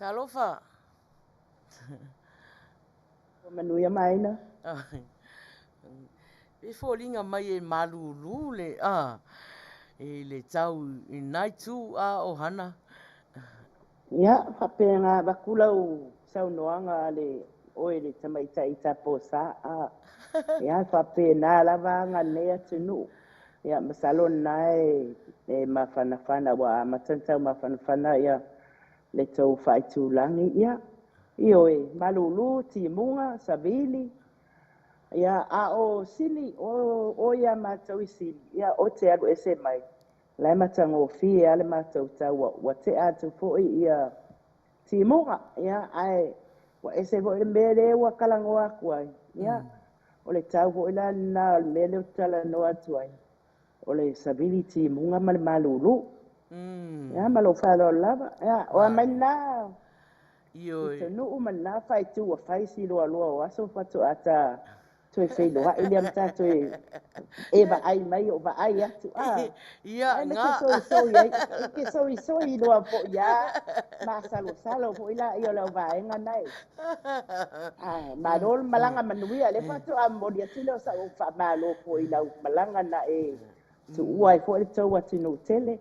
Talofa. Manuia Maina. Before linga mai e malulu le e le tau i nai tu a Ohanna. Ia, whapenga wakula o saunoanga le oe le tamaita i tapo sa a. Ia, whapena lava nganea tunu. Ia, masalon nai e mawhanawhana wa matantau mawhanawhana ia le tau whaitulangi ia. I oe, malulu, timunga, savili. Ia, a o sili, o ia matau i sili. Ia, o te alu ese mai. Lai matango fi ale matau tau wa te atu fo ia timunga ia ai wa ese fo le mele wa kalango aku ai ia o le tau fo ila na mele tala no atu ai o le sabili timunga mal malulu ia malo falo lava ia o maina Io no mana fai tu wa fai si lo lo wa so fa tu ata tu fe lo wa ile amta tu e ba ai mai o ba ai atu ia nga ke soi lo po ya ma salo po ila io lo va en nai ma dol malanga manuia le fa tu am dia tu lo sa o fa malo po ila malanga na e tu uai po le tu wa tino tele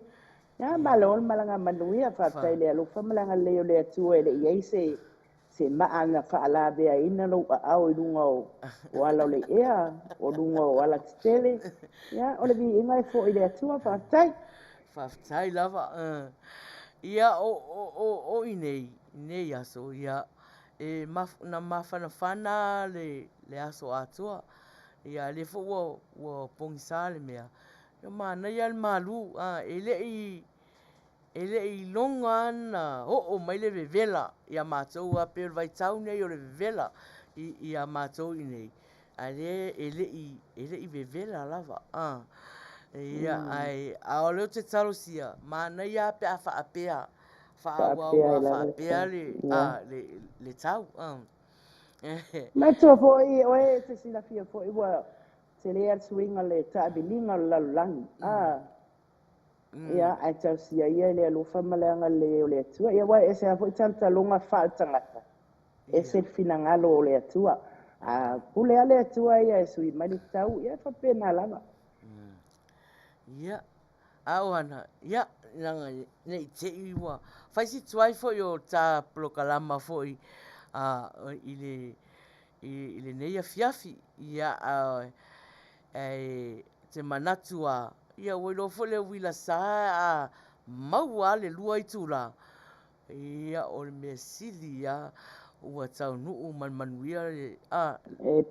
ya malol malanga manuia fa tai le lo fa malanga le le tu e le ye se maana fa Lave ina lo au i lunga o ala le ea o lunga o ala tele ya o le vi inga fo i le atua fa tai lava ia o nei aso ia e na mafana le aso atua ia le fo wo pongsale mea yo mana ia le malu ele i longa na o mai le vela ia matou a pe vai tau nei o le vela ia matou i nei ale ele i vela lava ia ai a ole te talosia mana ia pe a fa apea le tau ma to fo i o e te sila fia fo i wa te le swinga le tabilinga la lang ia ai tau sia ia le lo fa malanga le o le tua ia wa ese a fo tanta longa fa tangata ese finangalo o le tua pule ale tua ia sui mali tau ia fa pena lava ia Ohanna ia nanga nei te iwa fai si tuai fo yo ta plokalama fo i le nei fiafi ia te manatu ia welo fo le Uila Sa mau ale lua i tula ia o le mesili ia ua tau nuu Manuia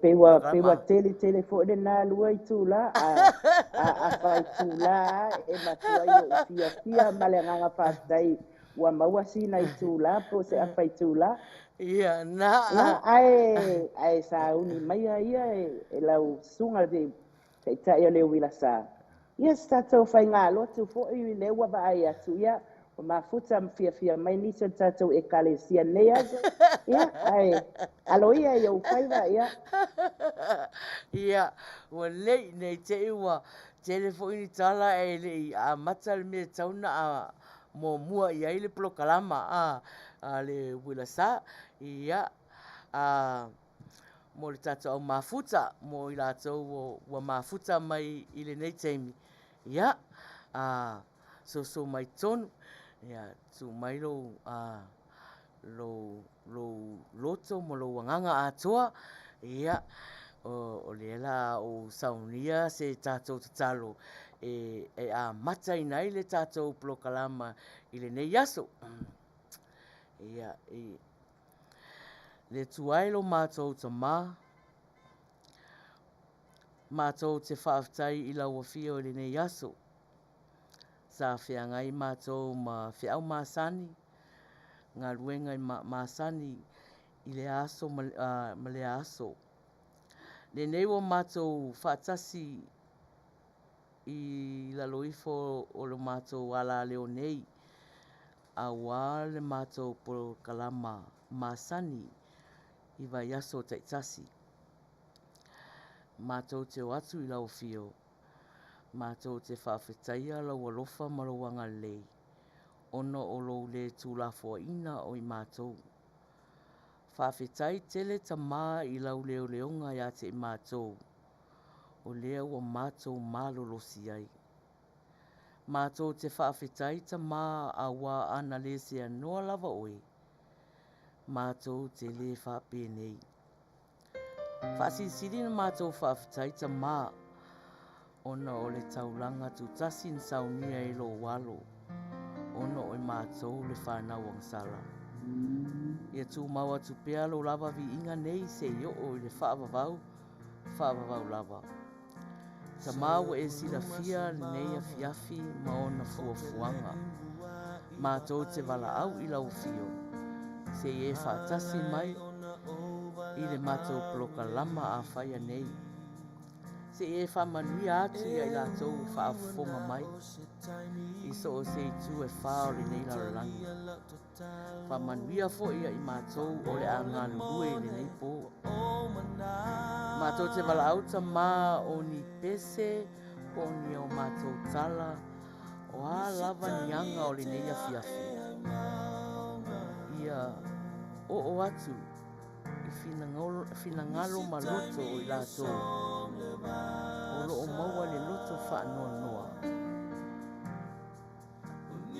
pewa tele fo de na lua i tula a fai tula e matua i o fia male nganga fatai ua maua sina i tula po se a fai tula ia nga ai sa uni mai ia e lau sunga de te tai le Uila Sa ia sta tau fai ngā lotu fo i le ua ba ai atu ia o mafuta fia mai ni se tatou e kalesia nei aso ia alo ia ia ufaiva ia ia ua lei nei te ua telefo ini tala e lei a mata le me tauna a mo mua ia ile plokalama a le Uila Sa ia mo le tatou mafuta mo i latou ua mafuta mai i le nei teimi ia so mai tonu ia tu mai lo loto mo lo wanganga atoa ia o le la o saunia se tatou tatalo e a mata i nai le tatou plokalama i le nei aso ia le tuai lo mātou mātou te whaaftai i lau awhia o le nei aso sa whiangai mātou ma whiau māsani ngā ruenga i māsani i le aso ma le aso. Le nei o mātou whaatasi i laloifo o le mātou ala leo nei a wā le mātou po kalama māsani i vai aso taitasi. Mātou te watu i lau fio. Mātou te whawhetaia lau alofa malawanga lei. Ono o lo le tūlafo ina o i mātou. Whawhetai tele ta mā i lau leo leonga ia te i mātou. O lea o mātou mālolosi ai. Mātou te whawhetai ta mā a wā ana le se anoa lava oi. Mātou te le whapēnei. Whaasisiri na mātou whawhetai ta mā. Ona o le taulanga tu tasin saunia e lo walo. Ono o i mātou le whanau ang sala. Ia tū maua tu pea lo lava vi inga nei se i o i le whaavavau lava. Ta māua e sila fia nei a fiafi ma ona fuafuanga. Mātou te wala au i lau fio. Se i e whaatasi mai i le mātou ploka lama a whaia nei. Se e Manuia atu ia i lātou whaafonga mai. I so o se i tū e whao le nei larolangi. Manuia fo ia i mātou o le a ngā lulue i le nei pō. Mātou te wala auta mā o ni pese, o ni o mātou tala, o a lava ni anga o le nei a fiafi. Ia o atu. Fina ngalo maloto o i lātou. O lo o maua le loto wha noa.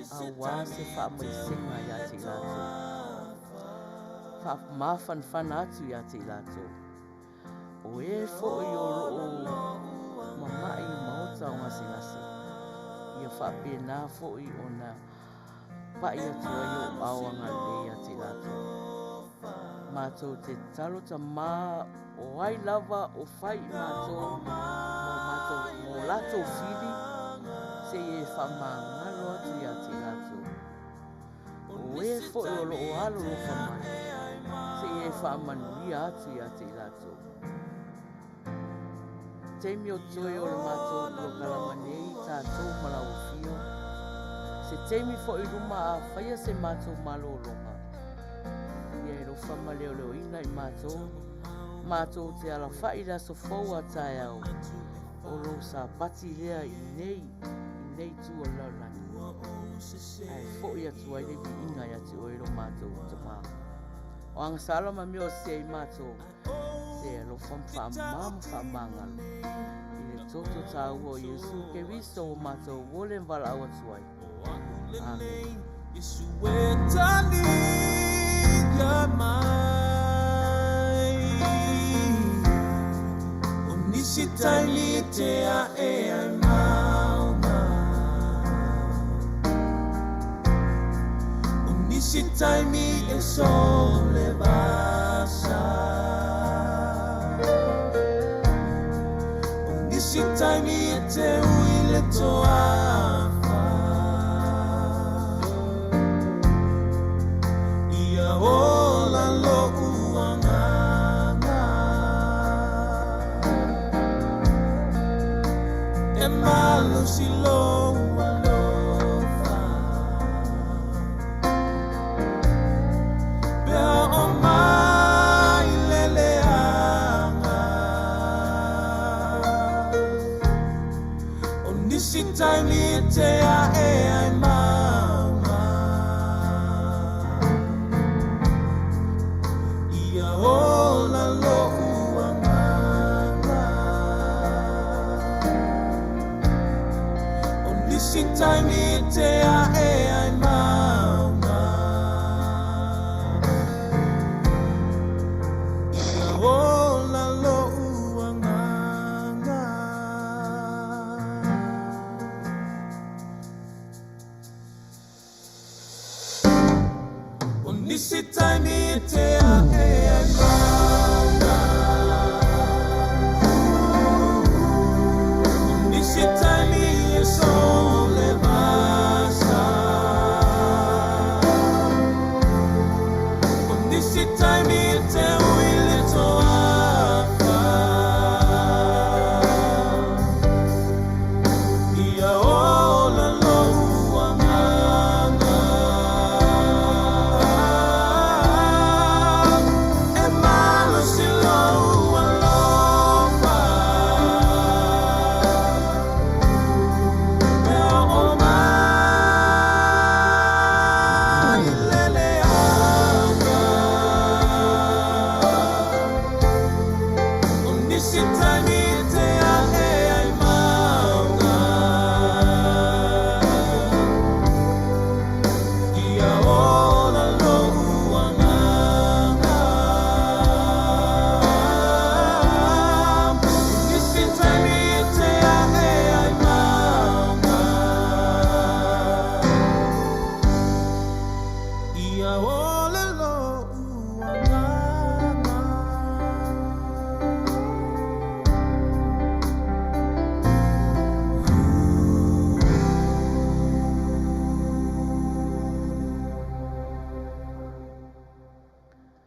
A wā se wha mai senga ia te i lātou. Wha mawhanwhana atu ia te i lātou. O e fo i o lo o mamai maota o ngase. Ia wha pēnā fo i o na pai atu ai o awanga le ia te i lātou. Mātou te talo ta mā o ai lava o whai mātou mo lato whiri se e whamangalo atu ia te lato. O e fo e o lo o alo lo whamai se e whamanuia atu ia te lato. Teimi o toe o le mātou lo kalamanei tātou malau fio. Se teimi fo i ruma a whaia se mātou malo longa. Whama leo ina i mātou. Mātou te ala whaira so fau a tae au. O lo sa pati lea i nei tu o laulani. Ai fo i atu ai levi inga i atu oiro mātou ta mā. O anga salama meo se i mātou. Se alo whamangalo. I le toto tā ua o Yesu ke viso o mātou wolen wala au atu ai. Amen. Yesu e tani la mai Onisi taimi te a e ai mauma Onisi taimi e so le vai si lo alofa Pea o mai leleanga O nisi taimi te a e ai maunga Ia ola lo Nisi taimi te a e ai maunga Ia ola lo uanganga O nisi taimi te a e ai maunga O nisi taimi e so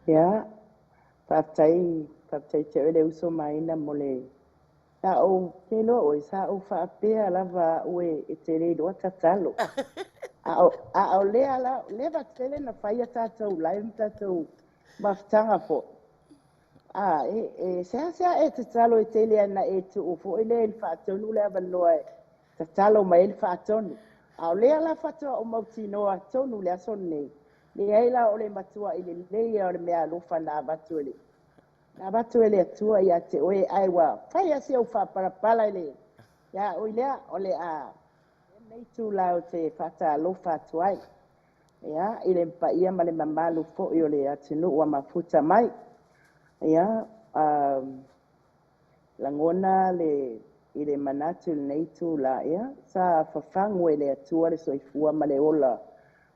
Ya, fatai te ole uso Maina mole. Ta o ke lo o sa o fa pe lava ue e te re do tatalo. A o le ala le va tele na faia tatou lai tatou maftanga fo. Se e te talo e tele ana e tu o fo ele il fa tonu le ava loe. Tatalo mai il fa tonu. A o le ala fa to o mautino a tonu le asone. Le aila o le matua i le leia o le mea lofa na batu ele. Na batu ele atua ia te oe aiwa. Fai asi au wha parapala ele. Ia o ilea o le a. Nei tu lao te whata lofa atuai. Ia i le mpa ia ma le mamalu fo i o le atinu ua mafuta mai. Ia langona le i le manatu nei tu la ia. Sa fafangu ele atua le soifua ma le ola.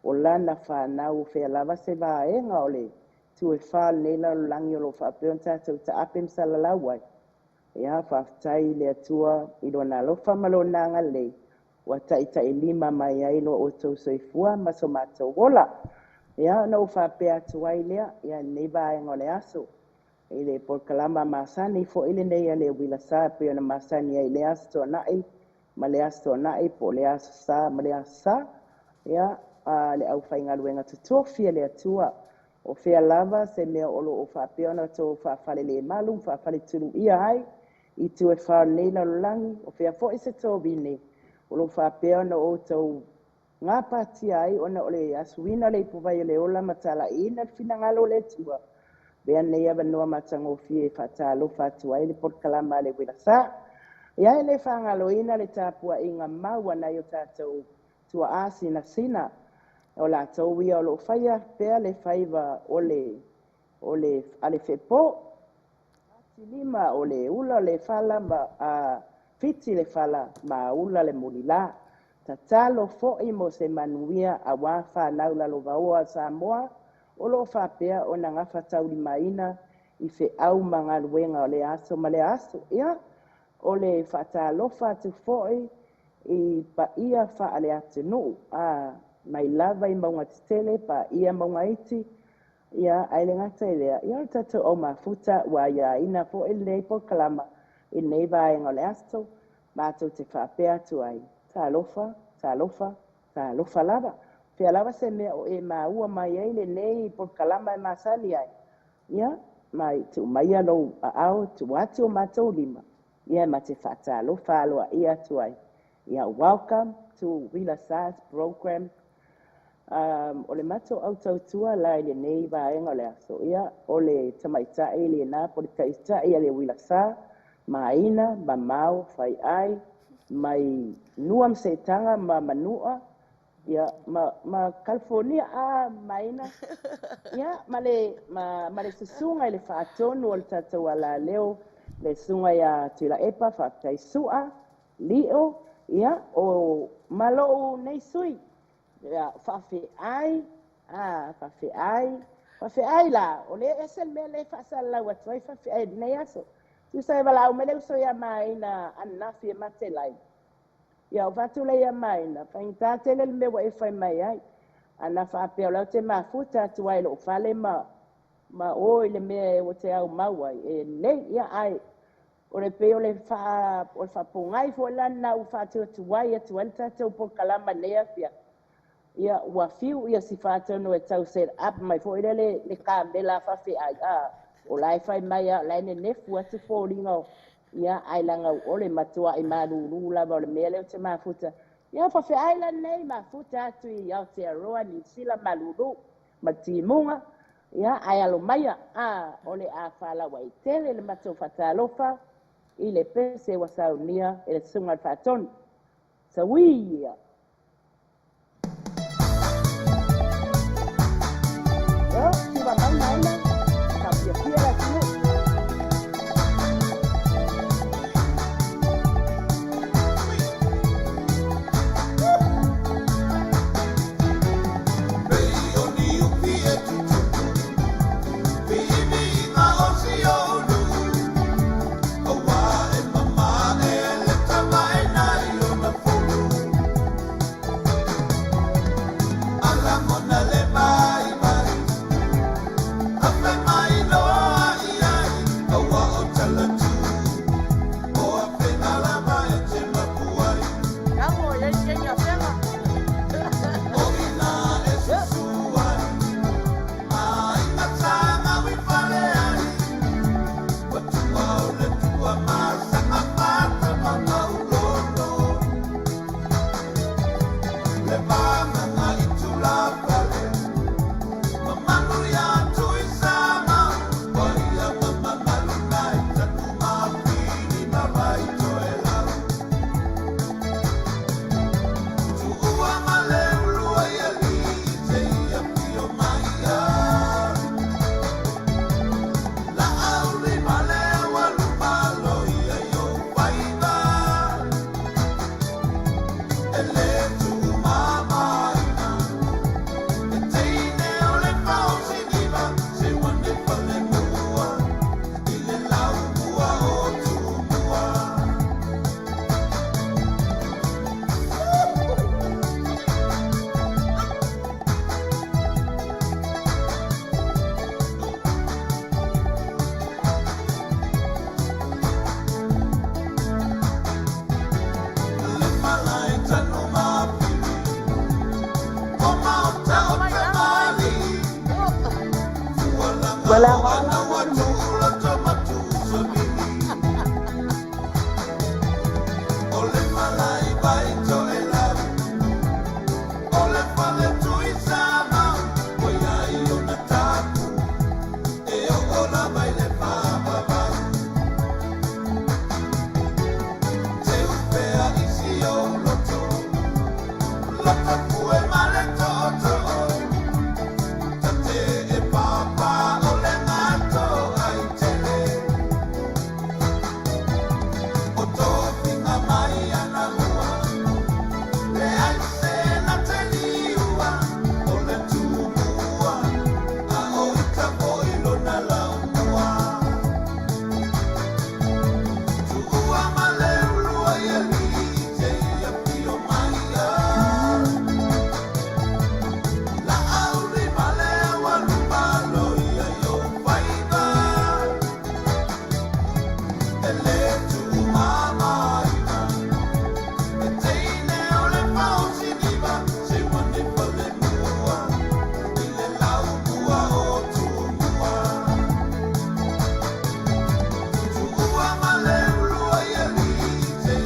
O lana whanau whea lava se vaenga o le tu e wha leila langi o lo whapeo tātou ta apem sa la lawai. Ia whaftai le atua i lo na lo whamalo nanga le wa ta i lima mai ailo o tau soifua ma so mātou wola. Ia no whapea tuai lea ia nei vaenga o le aso. I le polkalama masani fo ile nei a le Uila Sa peo na masani ai le aso to nai ma le aso nai po le aso sa ma le aso sa. Ia le au whainga luenga tutofia le atua o whea lava se mea olo o whapea na tō whawhale le malu, whawhale turu ia ai i tu e whao neila langi o whea fo i se tō vine o lo whapea na o tau ngā pātia ai o na o le asuina le ipuwai le ola matala i na whinangalo le tua bea nei ava noa matango fie whatalo whatua i le potkalama le Uila Sa ia e le whangalo ina le tāpua i ngā maua nei o tātou tua āsina sina o la tau ia o lo whaia pea le whaiva o le ale whepo ati lima o le ula le whala ma fiti le whala ma ula le mulila ta talo fo i mo se Manuia a wā whanau la lo vaoa Samoa o lo whapea o na ngafa tau li Maina i whe au manga luenga o le aso ma le aso ia o le whatalofa tu fo i pa ia wha ale atu no mai lava i maunga tele pa ia maunga iti ia aile ngata ilea ia tatu o mafuta wa ia ina fo i nei po kalama i nei vaenga le asto mātou te whapea tu ai talofa lava. Fea lava se mea o e maua mai ai le nei por kalama e masali ai. Ia, mai tu mai alo a au tu atu o matou lima. Ia ma te whatalofa aloa ia tu ai. Ia, welcome to Uila Sa's program. O le matou au tautua la i le nei vaenga o le aso. Ia, o le tamaitai le na po le taitai ia le Uila Sa, Maina, Mamau, Faiai, mai nuam se tanga ma Manua, ia ma California a Maina. Ia ma le susunga i le whaatonu o le tatou ala leo, le sunga ia tuila epa whaatai sua, lio, ia o malo nei sui. Ia whawhiai, whawhiai la, o le esel mea le whaasalau atuai whawhiai nei aso. Tu sai wala o mele uso ia Maina anafi e mate lai. Ia o vatu le ia Maina, whainta tele le mewa e whai mai ai. Ana whaapea o lau te mafuta atu ai lo whale ma oi le mea e o te au mauai. E nei ia ai, o le peo le whapongai fo lana u whatu atu ai atu ai tatou po kalama nea fia. Ia ua fiu ia si whātonu e tau set up mai fo ire le kāmela whawhi ai o lai whai mai a lai ne nefu atu fōringa o ia ailanga o le matua i maruru lava o le mea leo te mafuta. Ia whawhi ai la nei mafuta atu i Aotearoa ni sila maruru ma timunga. Ia ai alo mai o le a whalawa i tele le matua whatalofa i le pese wa saunia e le sunga whatonu. Sa wia. Viva Maina, cambia fiera tú.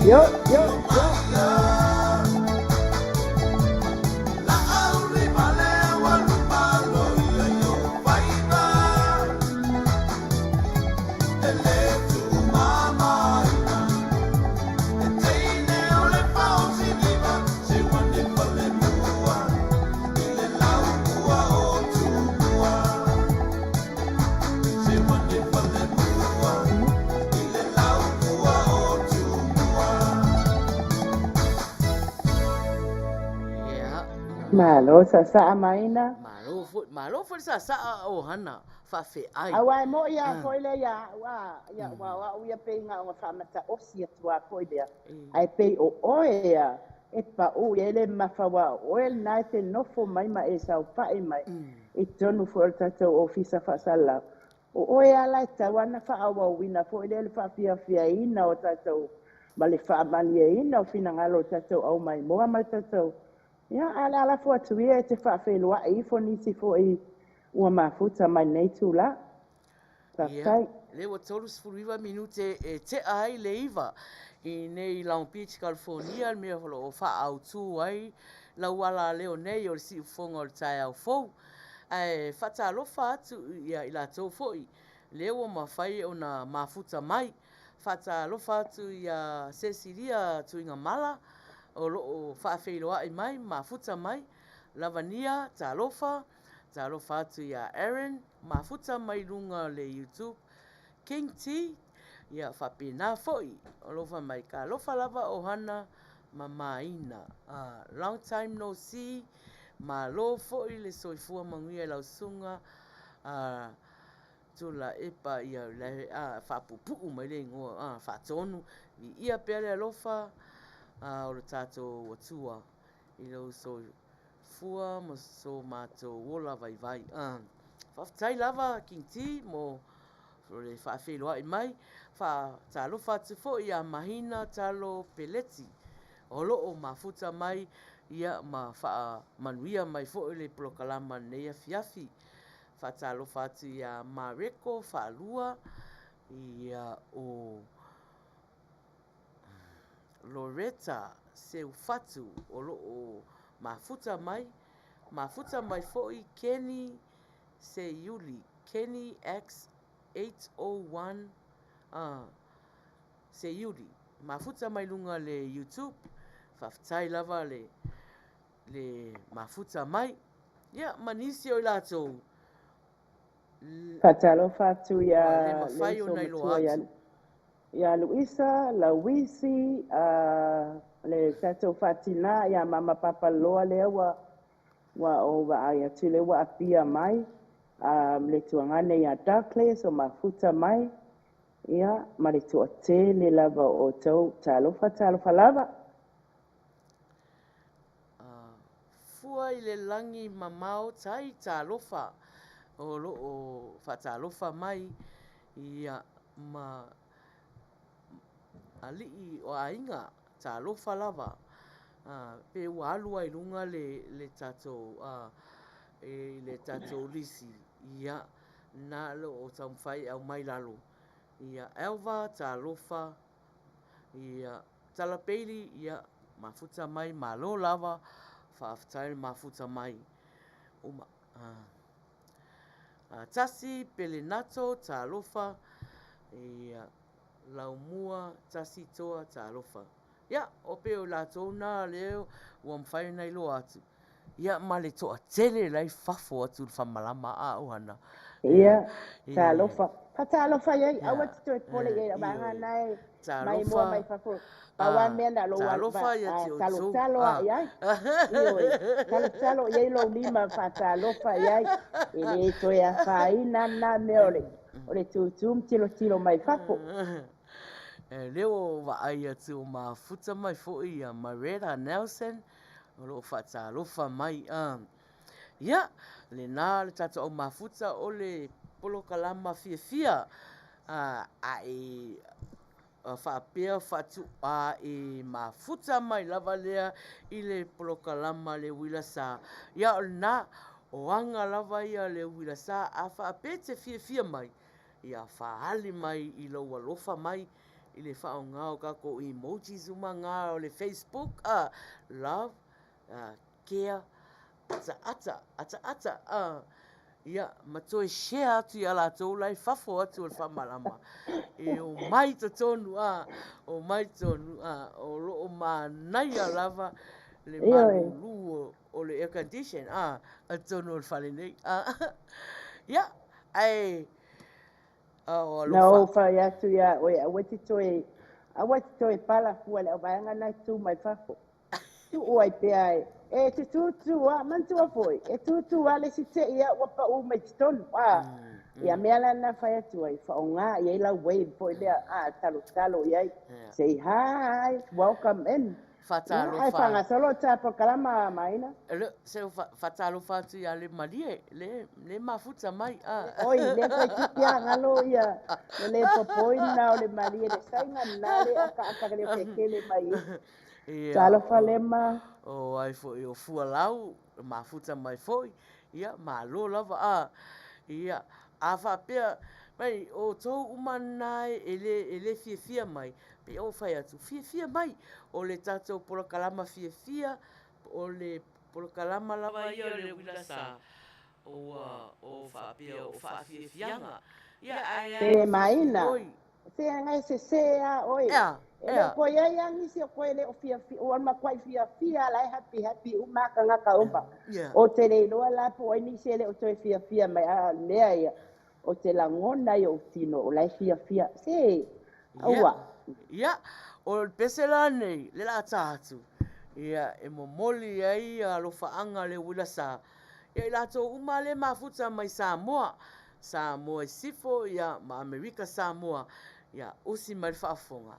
Yo, yo, yo. Malo sa Maina. Malo fo sa Ohanna fa Faiai. Awai mo ia foile ia wa ia pe nga o fa mata osia tua foile. Ai pe o oea e pa o ele mafawa o el naite no fo mai ma e sa pa e mai. E tonu fo tato ofisa fa sala. O oea la ta wana fa awa wina fo ele fa fia ina o tato. Male fa mali ina o fina ngalo tato au mai mo ma tato. Ya ala fo tu ia te fa fe lo ai fo nisi fo i ua mafuta mai nei tula. Ia, le wa tolu sifuriwa minute e te ai le iwa i nei Long Beach, California, mea holo o wha au tū ai, la wala leo nei o le si ufonga o le tai au fou. Ai, whata alofa atu ia i la tau foi, leo o mawhai o na mafuta mai, whata alofa atu ia Cecilia tu inga mala, o loo whaafeiloa i mai, mafuta mai, lavania, ta alofa atu ia Aaron, mafuta mai lunga le YouTube, King T, ia whapena foi, o lofa mai ka lofa lava Ohanna, ma Maina. Long time no see, ma lo foi le soifua Manuia lau sunga, tula epa ia Lave, whapupu mai le ingoa, whatonu, i ia pere alofa, o le tato watua, i lau fua mo so mato wola vai whaftai lava King T mo le whaafeiloa i mai talo whatu fo ia mahina talo peleti o loo mafuta mai ia ma manuia mai fo le prokalama nei afiafi talo whatu ia mareko whalua ia o Loretta seu fatu o loo mafuta mai foi Kenny Seyuli Kenny X801 Seyuli mafuta mai lunga le YouTube whaftai lava le mafuta mai ia manisi o lato Patalo fatu ia le mawhai o nei lo atu ia Luisa, la Wisi, le tato fatina ia mama papa loa lea wa o wa ai atu le wa apia mai, le tuangane ia Darkles o mafuta mai, ia ma le tuate le lava o tau talofa lava. Fua i le langi mamao tai talofa o loo whatalofa mai ia ma alii o ainga talofa lava pe walu ai lunga le tato le tato lisi ia na lo o tamfai au mai lalo ia Elva talofa ia talapeli ia mafuta mai malo lava whaaftai mafuta mai uma tasi pelenato talofa ia laumua tasi toa talofa ia o peo la tona leo ua mwhai nei lo atu ia ma le toa tele lai fafo atu whamalama a Ohanna ia talofa talofa ia awa tito e pole ia banga nai mai mua mai fafo awan mena lo talofa ia talo ia talo ia lo lima talofa ia ele to ia faina na meole ole tutum tilo mai fafo leo wa ai atu o mafuta mai fo'i a Maretta Nelson o lo whatalofa mai ia le nā le tata o mafuta o le polo kalama fia a e whaapea whatu a e mafuta mai lava lea i le polo kalama le Uila Sa ia o nā o anga lava ia le Uila Sa a whaapea te fia mai ia whaali mai i lo walofa mai I le whaongao ka ko emojis umanga o le Facebook. Love, care, ata. Ia, ma toi share atu i ala tō lai whafo atu o le whamalama. E o mai ta tonu o mai tonu o loo manai a lava le malulu o le air condition a tonu o le whale nei. Ia, ai, o alofa. Na o whai atu ia, oe, a wati toi pala fua le o vaianga nai tū mai whafo. Tu oai pea e te tutu mantua foi, e tutu le si te ia wapa u mai tonu. Ia mea lana whai atu ai, whaonga, ia ila wave foi lea, talo iai. Say hi, welcome in. Fatalo Ai whanga solo tapa kalama Maina. Se fatalo fatu ia le malie, le mafuta mai. Oi, le kai tipia ngalo ia, le popoina o le malie, le sainga nale, aka le pekele mai. Talo falema. O ai foi o fualau, mafuta mai foi. Ia, malo lava ia, afa pea, mai o tau umanai ele fia mai. Pe o whai atu, fia mai. O le tatou polokalama fia, o le polokalama lava ia o le Uila Sa. O whapea, o whaafianga. Ia, ai, Maina. Se ngai se oi. Ele ko ia ngi se ko ele o fia o ma kwai fia lai happy o ma ka ngaka umba. O te le no la po ni se ele o te fia mai lea ia. O te langona i o tino o lai fia. Se. Aua. Ia, o pesela nei, le la tātu. Ia, e momoli ai alo whaanga le Uila Sa. Ia, i lato umale mafuta mai Samoa. Samoa i sifo, ia, ma Amerika Samoa. Ia, usi mai whaafonga.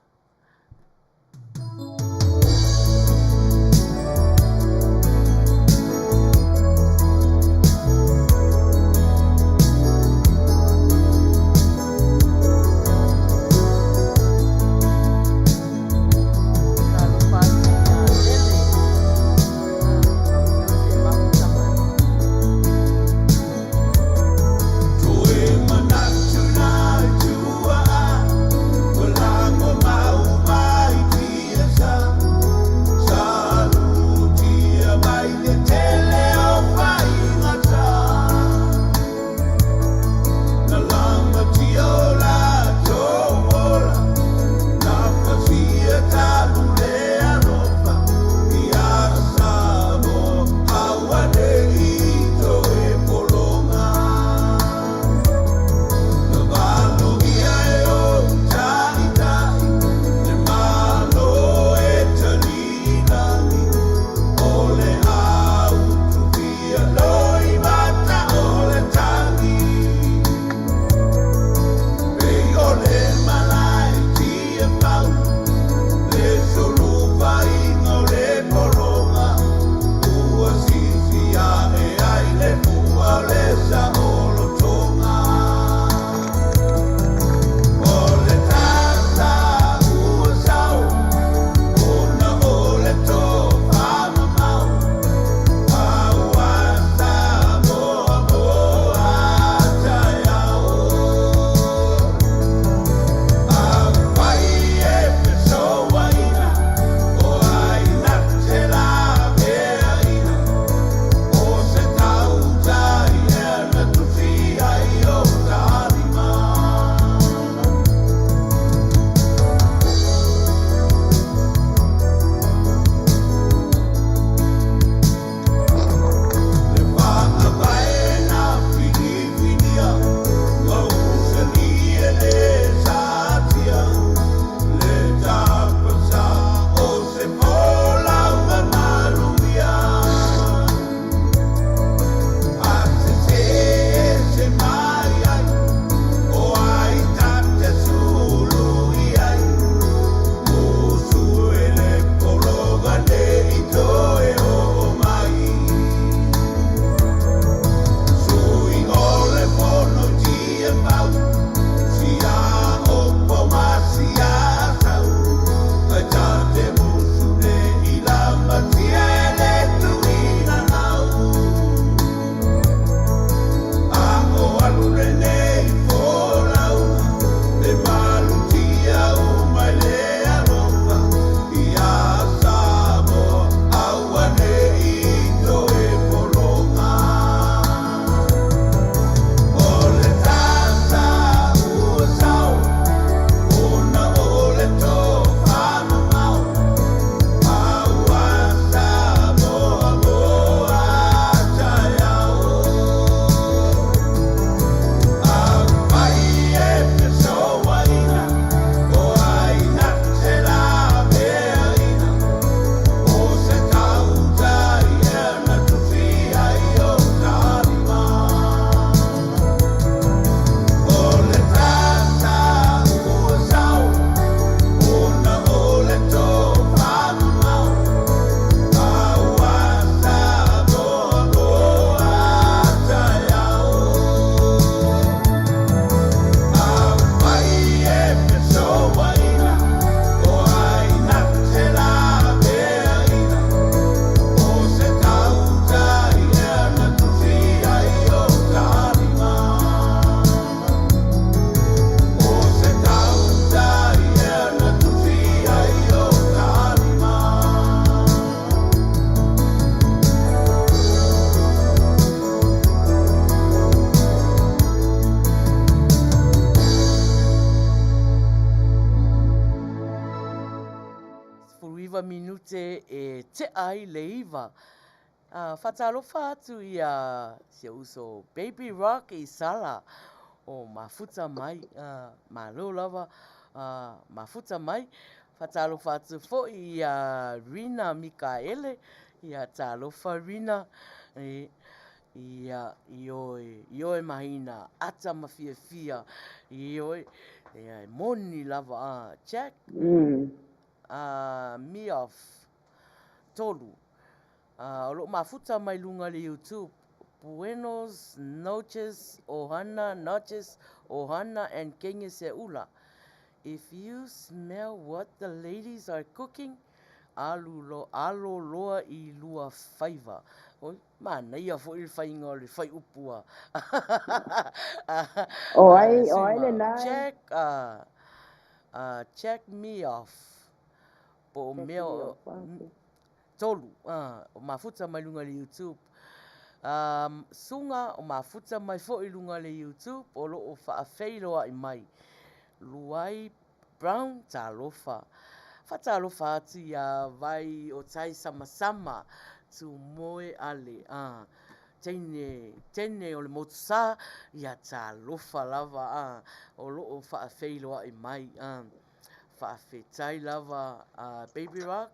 Mau iwa minute e te ai le iwa. Whatalofa atu ia se uso Baby Rock i sala o mafuta mai, malo lava mafuta mai. Whatalofa atu fo ia Rina Mikaele, ia talofa Rina, ioe mahina ata mawhia ioe moni lava Jack me off tolu o lo mafuta mai lunga le YouTube Buenos noches Ohanna and Kenya Seula. If you smell what the ladies are cooking, alo loa I lua faiva. Oi, mana ia fo I whainga o le whai upua. O ai le nai. Check me off. Po meo tolu, o mafuta mai lunga le YouTube. Sunga o mafuta mai fo I lunga le YouTube, o lo o whaafeiloa I mai. Luai Brown talofa. Whatalofa atu ia vai o tai sama tu moe ale. Tene o le motusa ia talofa lava. O lo o whaafeiloa I mai. Whaafetai lava Baby Rock.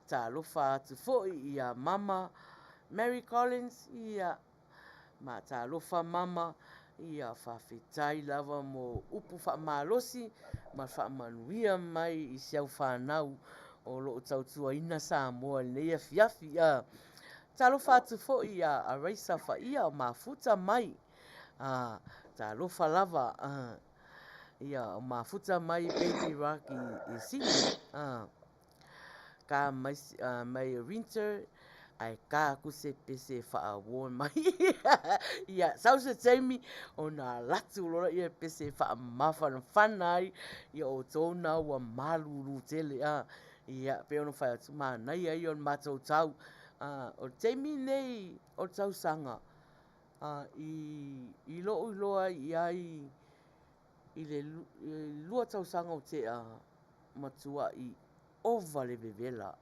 Talofa atu foi ia Mama Mary Collins ia ma talofa Mama ia whawhetai lava mo upu whaamalosi ma whaamanuia mai I siau whanau o loo tautua ina sa moa leia fiafi talofa atu fo ia a reisa whaia o mafuta mai talofa lava ia o mafuta mai Baby Rock I sini ka mai winter ai ka kuse pese wha warm mai ia sausa taimi o na latu lora ia pese wha mawhana whanai ia o tōna ua maluru tele ia pe ono whai atu mānai ai on mātou tau o taimi nei o tau sanga I loa I ai I le lua tau sanga o te matua I ova le vevela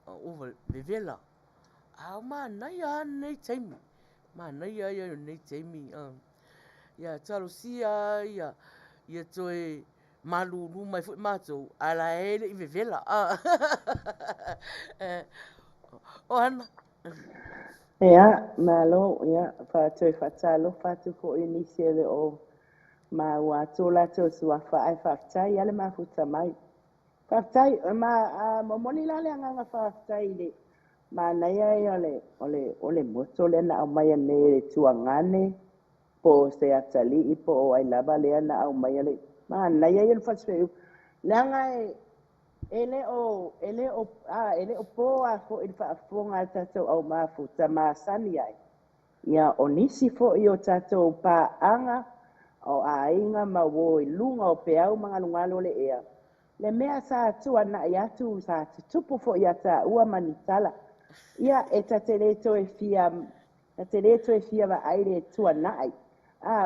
ova vevela mānai nei taimi mānai ai nei taimi ia talosia ia toe malulu mai fo mātou ala ele I vevela Ohanna Ia, malo, ia, whātoi whatalo, whātu ko inisi ele o ma ua tōla tō sua whaai whaftai, ale ma futa mai. Whaftai, momoni lale anganga whaftai le, ma nei ai ole moto le na au mai ane le tuangane, po se atali I po o ai lava le na au mai ale, ma nei ai le whatsweu. Langa ele o po a fo I whaafonga tatou au mafuta ma sani ai. Ia o nisi fo I o tatou pa anga o a inga ma wo I lunga o pe au mga lungalo le ea. Le mea sa atua na I atu sa tupu fo I ata ua manitala. Ia e tateleto e fia wa aire tua nai.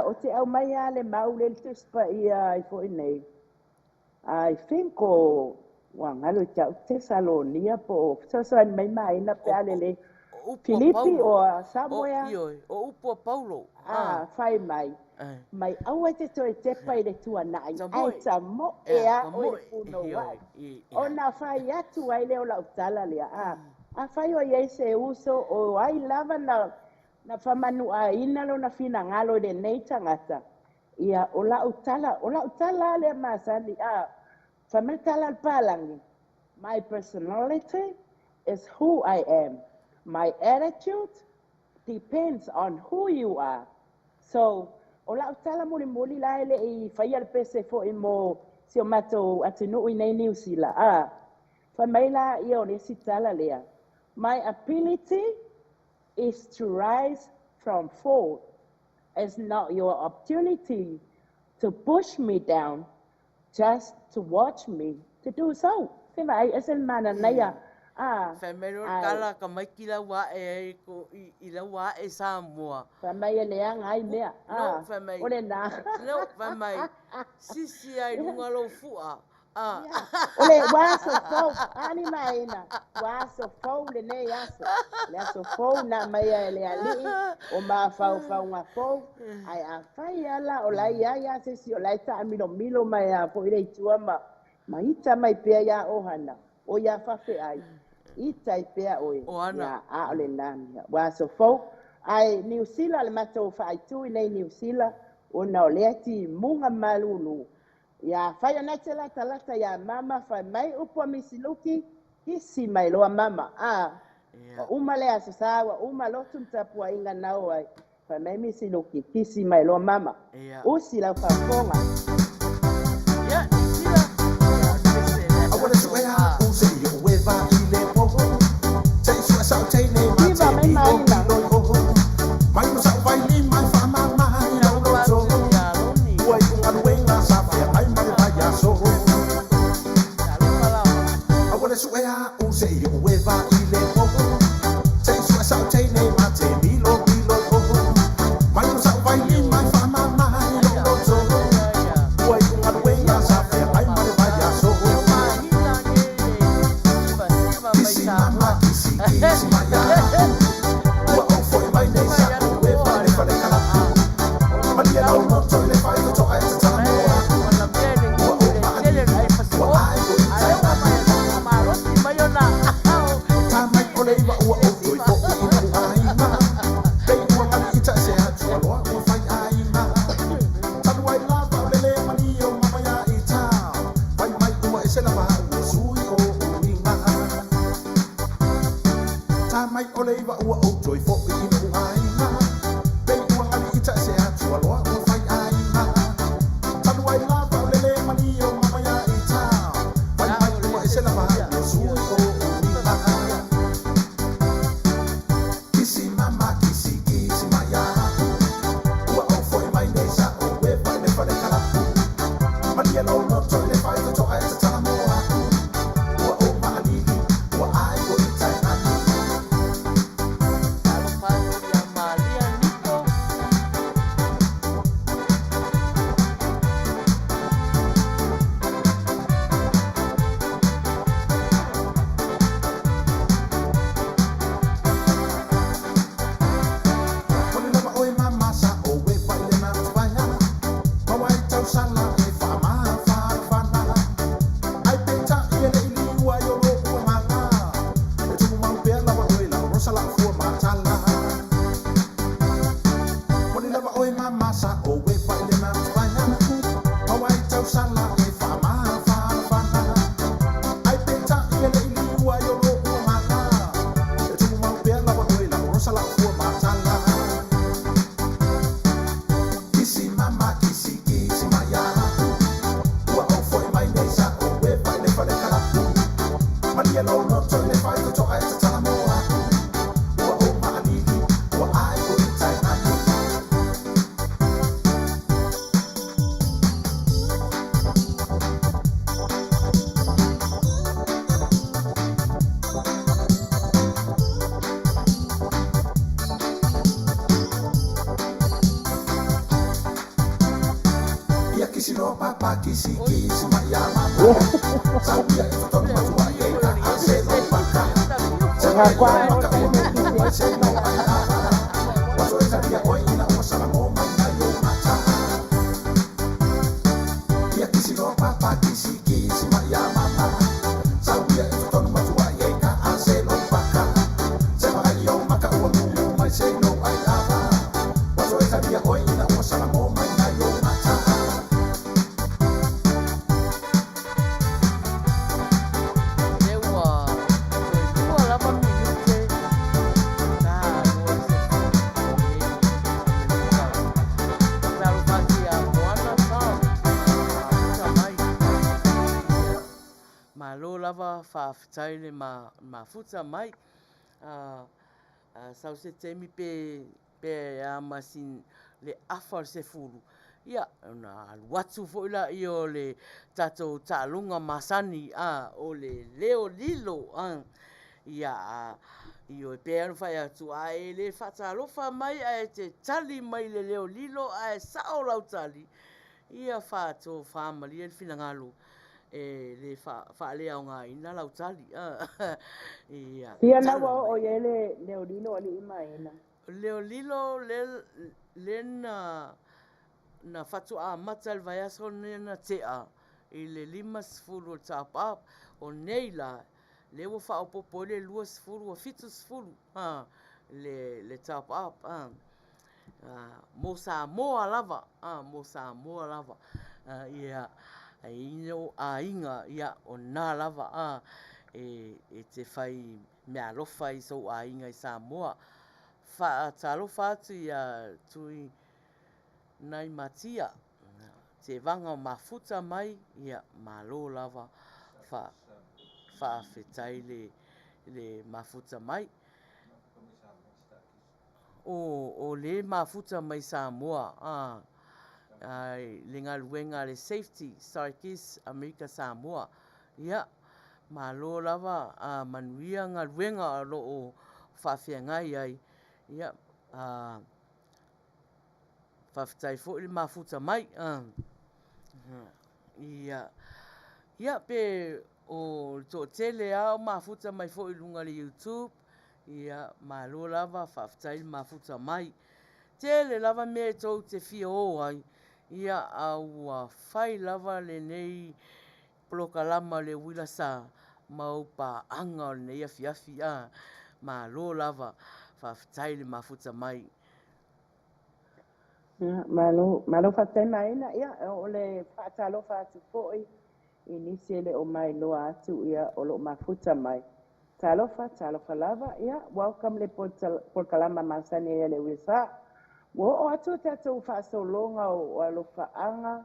O te au mai a le maule le tuspa ia I fo I nei. I think o wangalo tau Tesalonia po so mai Maina pe alele Filipi o Samoa o upo Paulo fai mai au te toi te pai le tua nai ai ta mo ea o le puno wai ona fai atu ai le o la utala le a fai o ye se uso o ai lava na famanu a inalo na fina ngalo de nei tangata ia o la utala le masani Fametala palangi. My personality is who I am. My attitude depends on who you are. So, ola utala muli la ele I whaia le pese fo I mo si o mato atinu I nei niusila. Whamaila I o le sitala lea. My ability is to rise from fall. It's not your opportunity to push me down. Just to watch me to do so. Thế vậy ở sân màn này phải kala ka mai kila wa ko ila wa Samoa. Phải mai le ngai me. No, phải mai. Ole na. No, phải mai. Sisi ai lunga lo fu Ole waso fou ani Maina waso fou le nei aso le aso fou na mai le ali o ma fau nga fou ai a fai ala o lai ia se si o lai ta milo mai a po ile tua ma ita mai pe ya Ohanna o ya fa Faiai ita pe o ya a ole nani waso fou ai New Zealand le mato fai tu nei New Zealand o na ole ati munga malulu ya fai na tela talata ya mama fai mai upo misiluki kisi mai loa mama uma le asasawa uma lotu mtapua inga nao ai fai mai misiluki kisi mai loa mama usi la fafonga Viva mai Maina whaafitai le mafuta mai sau se temi pe a masin le afa se furu ia na watu fo ila io le tato talunga masani o le leo lilo ia io pe anu fai atu ai le fatalofa mai ai te tali mai le leo lilo ai sao lau tali ia fato famali el finangalo le fa le au nga ina lau tali ia Tia na wa o yele leo lilo ali Maina. leo lilo le na fatu a matal vai aso na tea i le 5 tapa o neila le wo fa o popo le 2 o fitu sfulu le tapa mo Samoa lava mo Samoa lava ia ino ainga ia o nā lava e te whai mea lofa i so ainga i Samoa talofa atu ia tui nai matia te vanga o mafuta mai ia malo lava whaafetai le mafuta mai o le mafuta mai Samoa le ngaluenga le safety Sarkis Amerika Samoa ia malo lava Manuia ngaluenga lo o whaafeangai ai ia whafetai fo le mafuta mai ia pe o to tele a mafuta mai fo i lunga le YouTube ia malo lava whafetai le mafuta mai tele lava me tau te fia o ai ia au whai lava le nei plokalama le Uila Sa mau pa anga o nei afiafi malo lava whafetai le mafuta mai malo fatai Maina ia o le whaatalo whaatu foi i nisi ele o mai loa atu ia o lo mafuta mai. Talofa lava ia welcome le polkalama masani ia le Uila Sa. O atu tatou whaasolonga o alofa anga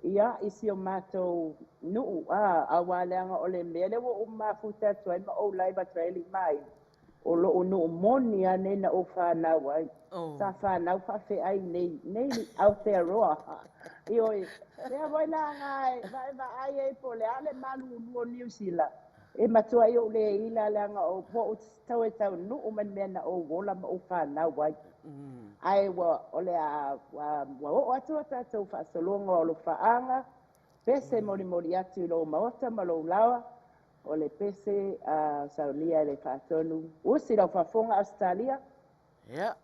ia isi o mātou nuu awaleanga o le mele o mafuta tuai ma o laiba traili mai. O lo o nuu moni a nei na o whanau ai. Sa whanau Faiai nei Aotearoa. Ioi, rea voi la ngai, vai ai e po le ale malu o New Zealand. E matua i o le ila leanga o po tau e tau nuu man mena o wola ma o whanau ai. Ai wa o le o atu tau whaasolonga o lo whaanga. Pese mori atu i lo maota ma lo lawa. O le pese saunia le whaatonu. Usi lau whafonga Australia. Ia,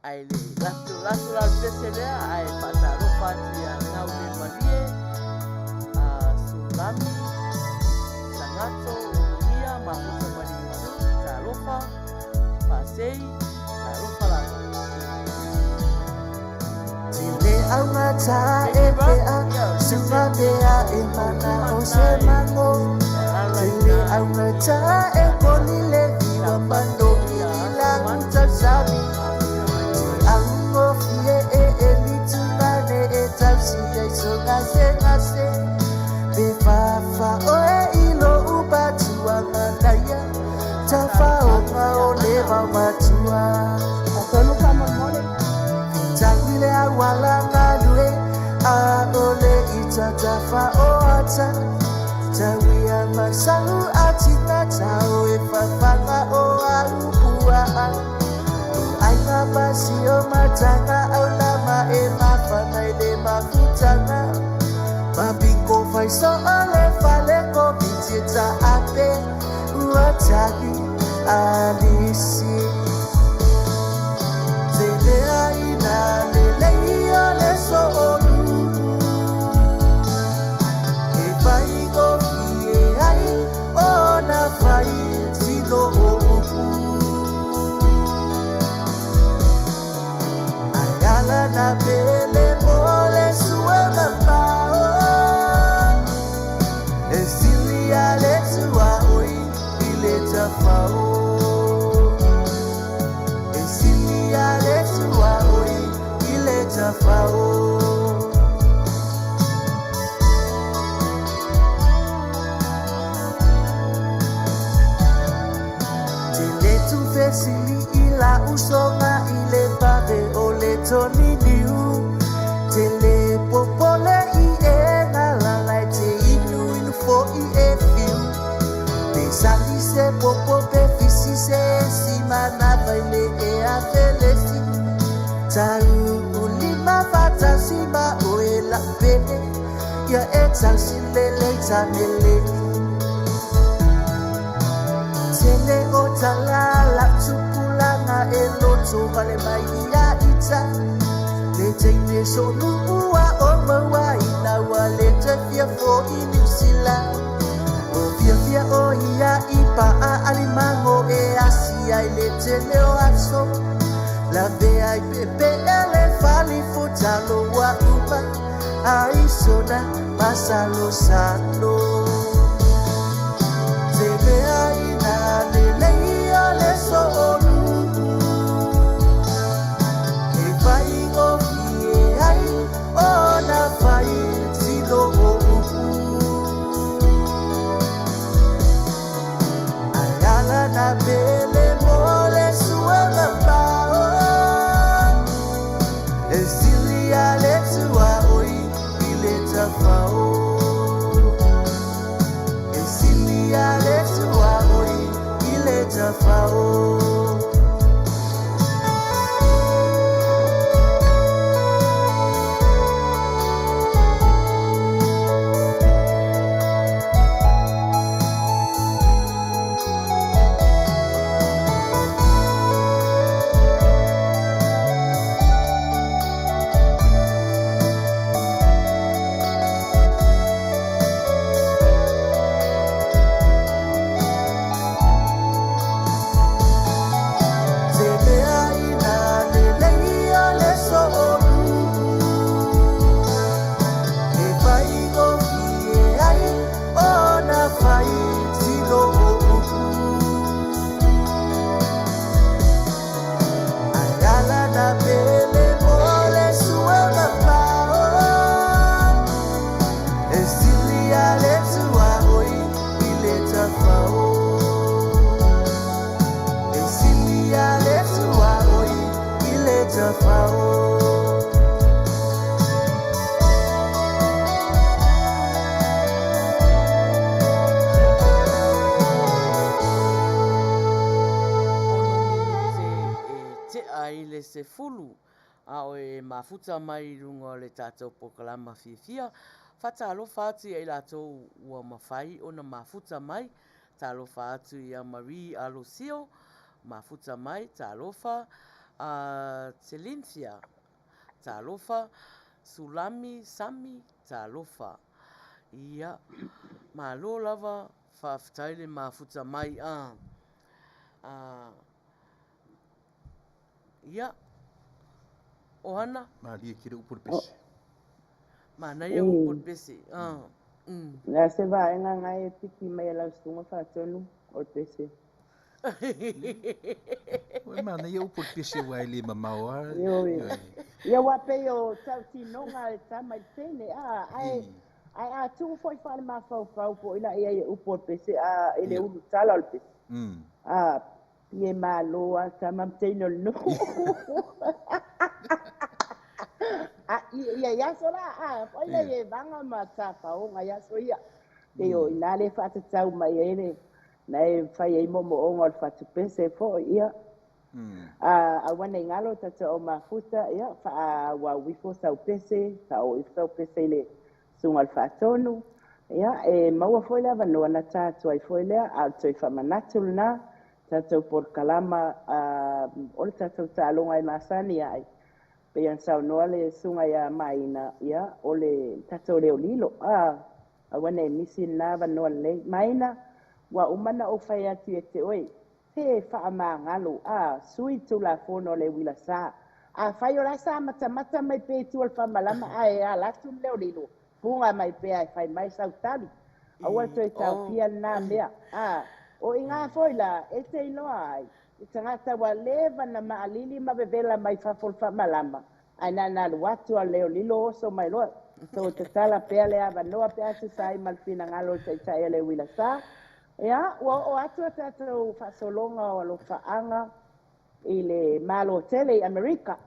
ai le latu la pese lea, ai whaataro pati a ngau le manie, tsunami, sangato, ia, mafuta mani usu, tarofa, pasei, tarofa langa. Tile au ngata e pea, sunga pea e mana o se mango. Tile au ngata e koni le viwa mando i ilang tasami. Ango fie e litumane e tausi e so ngase. Be fafa o e ilo ubatua manaya. Tafa o ma o leva matua. Atonu kamon Tawile awala ngadue a ole itatafa o ata Tawia masalu atina tau e fafanga o alupua Aiga basi o matanga au lama e mafana ele mafutanga Babiko faiso ole fale ko bitita ape Uatagi alisi Telea ina leleia le so'olu E vai gofi e ai o na fai silo oku Ayala na pele mole sua mambao ia e talsilele tanele tele o talala tupulanga e loto vale mai ia ita le teine sonu ua o maua ina wa le te fia fo i New Zealand o fia o ia ipa a alimango e asia i le tele o aso Lave ai pepe ele fali futalo wa upa ai soda masalo sano Tebe ai na le ia le soonu E fai o fie ai o na fai silo o upu Ayala na bele mole suela pao Esilia le tua oi ile tafao Esilia le tua oi ile tafao Se fulu a o e mafuta mai runga le tātou pokalama fia whatalo whātu e latou ua mawhai o na mafuta mai talo whātu i a Marie Alosio mafuta mai talofa a Telinthia talofa Sulami Sami talofa ia malo lava whaftaile mafuta mai ia Ohanna Maria kira upur pese. Manuia upur pese. Nga se va nga ngai piki mai la sunga fa tonu o pese. Oi Maria upur pese wa ile mamawa. Yo. Ya wa pe yo tau ti no nga ta mai tene ai tu foi fa ma fa po ila ia upur pese ele ulu tala o pese. Ye malo sa mam tene no. Ya sola oile ye vanga matapa o nga ya soia te o inale fatu tau mai ene na e fai momo o ngol fatu pese fo ia a wana ngalo tata o mafuta ia fa wa wifo sau pese fa o ifo pese le sungal fatonu ia e maua foi lava no na tatu ai foi le a toi fa manatul na tatu por kalama o tatu talonga ai masani ai pe yan sau no le sunga ya Maina ya ole tato le lilo wana misi na va no le Maina wa umana o fai atu te oi te fa ma ngalo sui tu la fono le Uila Sa fai ora sa mata mai pe tu al fa malama la tu le lilo punga mai pe ai fai mai sau tali wa to ta fia na mea o inga foi la te no ai tangata wa leva na maalili mabevela mai fa malama aina na watu a leo lilo so mai lo so te tala pele ava no pe atu sai malfina ngalo te ele Uila Sa ya o atu tatu fa solonga o lo faanga ile malo tele America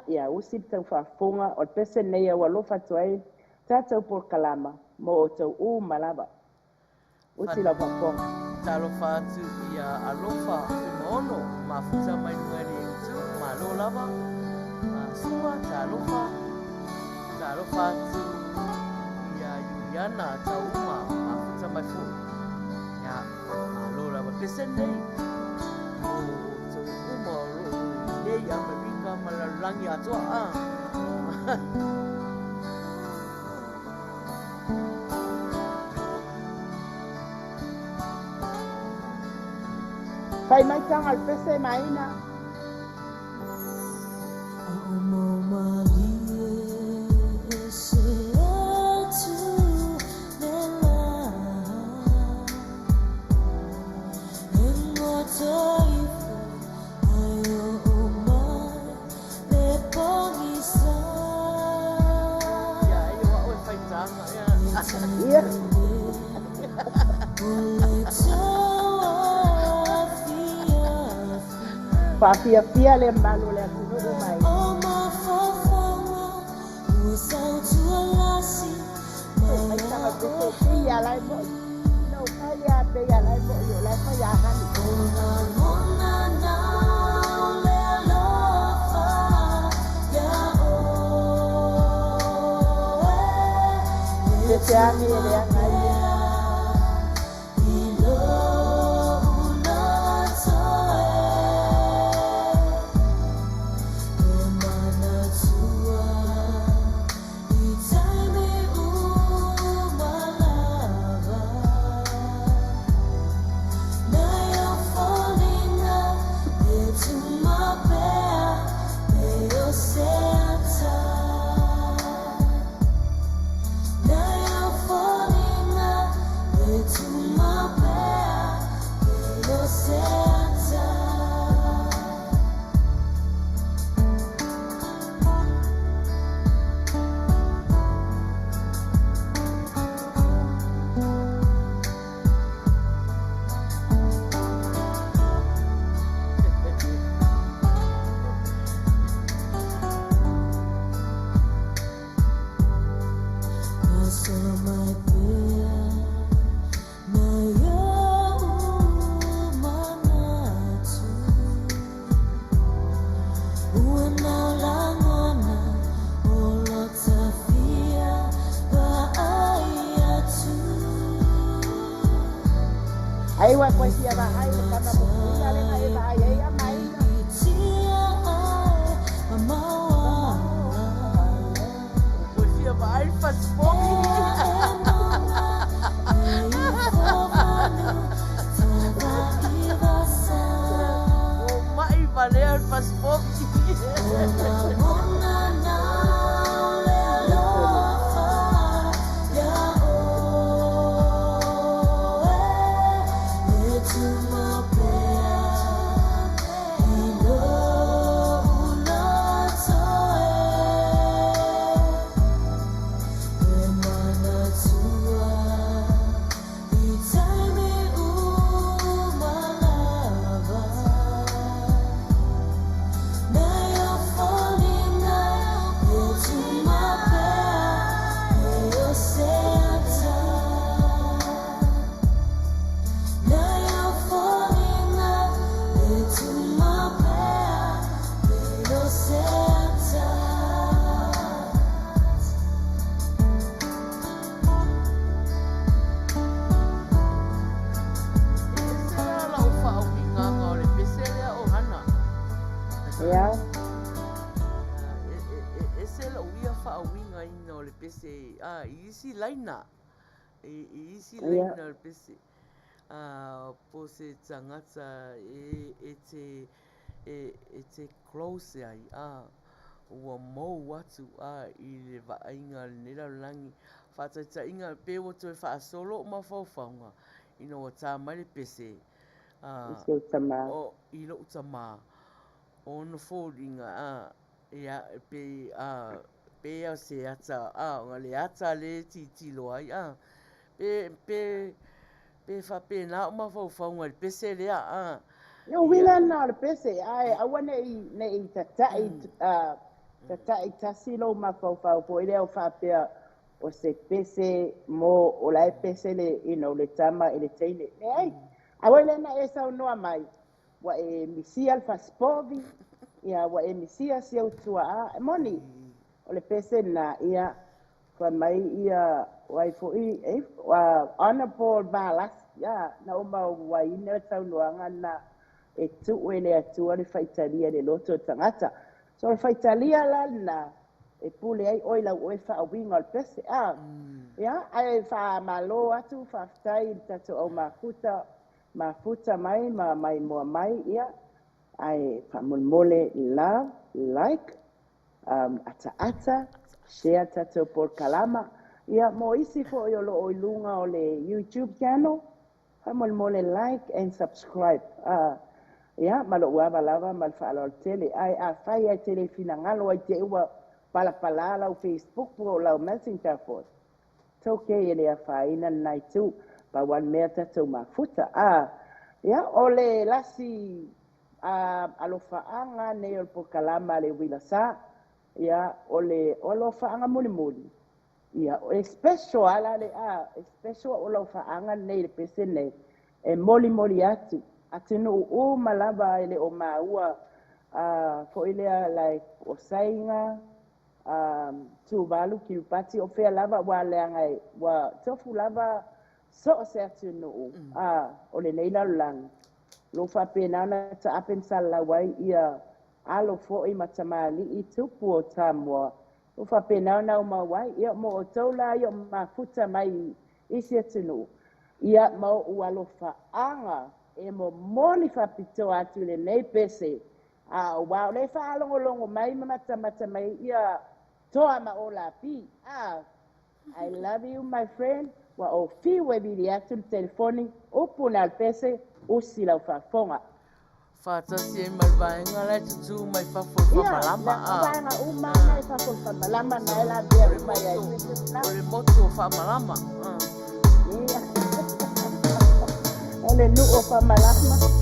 ya usi te fa funga o pese nei o lo fa toi tatu por kalama mo to malaba usi la fa funga talo fatu ia alofa ono mafuta mai ngani tu malo lava sua talofa fatu ia Uila Sa uma mafuta mai fu ya alola wa pese nei o so uma ro nei Amerika malalangi atua Fai mai tanga al pese Maina. Iya. Fia le malu le kuno mai. Ai tanga pese ia lai mo. No kaya pe ia lai mo yo lai fa ya han. Te ami le angai. Ai wa kwa sia ba ai kana mo ina le ai ba ai ai mai. Kwa sia ba ai fas poki. O mai vale al fas poki. Isi laina isi laina pese po se tangata te close ai ua mou atu I le vaainga nera langi whataita inga pe o toi whaasolo ma whauwhaunga ina o tā mai le pese o I lo utama o no fōringa ia pe pe se ata nga le ata le ti lo ai pe fa pe na ma fa nga le pese le yo wila na le pese ai awane nei tata tasilo ma fa po ile o fa pe o se pese mo o la pese le le tama ile teile ai awane na esa no mai wa misia al faspovi ia wa misia se utua moni o le pese na ia fa mai ia wai foi wa ana por balas ya na uma wai ne tau noanga na e tu ele atu ale faitalia le loto tangata so le faitalia la na e pule ai oila o fa winga al pese ya ai fa malo atu fa tai tatu o mafuta mai mai mo mai ia ai fa mole love like ata share tatu por kalama ia mo isi fo yo lo ilunga o le YouTube channel fa mole like and subscribe ia malo wa balava mal fa lo tele ai Faiai tele fina ngalo ai te ua pala la Facebook po la messenger for toke ele faina nai tu pa wan meta to mafuta ia ole lasi alofa anga ne o por kalama le Uila Sa ia ole olofa anga muli ia special ala le special olofa anga ne le pesene e moli atu atinu malava ele o maua fo ile like o sainga tu valu ki pati o fe lava wa le ngai wa tofu lava so se atinu o le nei lang lo fa pena na ta apen sala wai ia alo fo i matamali i tupu o tamwa o fa pena na ma wai ia mo o tola ia mafuta mai isi atinu ia mo alo fa anga e mo moni fa pito atu le nei pese wa le fa longo mai mata mai ia toa ma ola pi I love you my friend wa o fi we bi atu telefoni upuna al pese usila fa fonga Fatasi e mai vaenga le tutu mai fafo malama vaenga mai fafo malama na ela bia mai ai ole moto fa malama ole nu o fa malama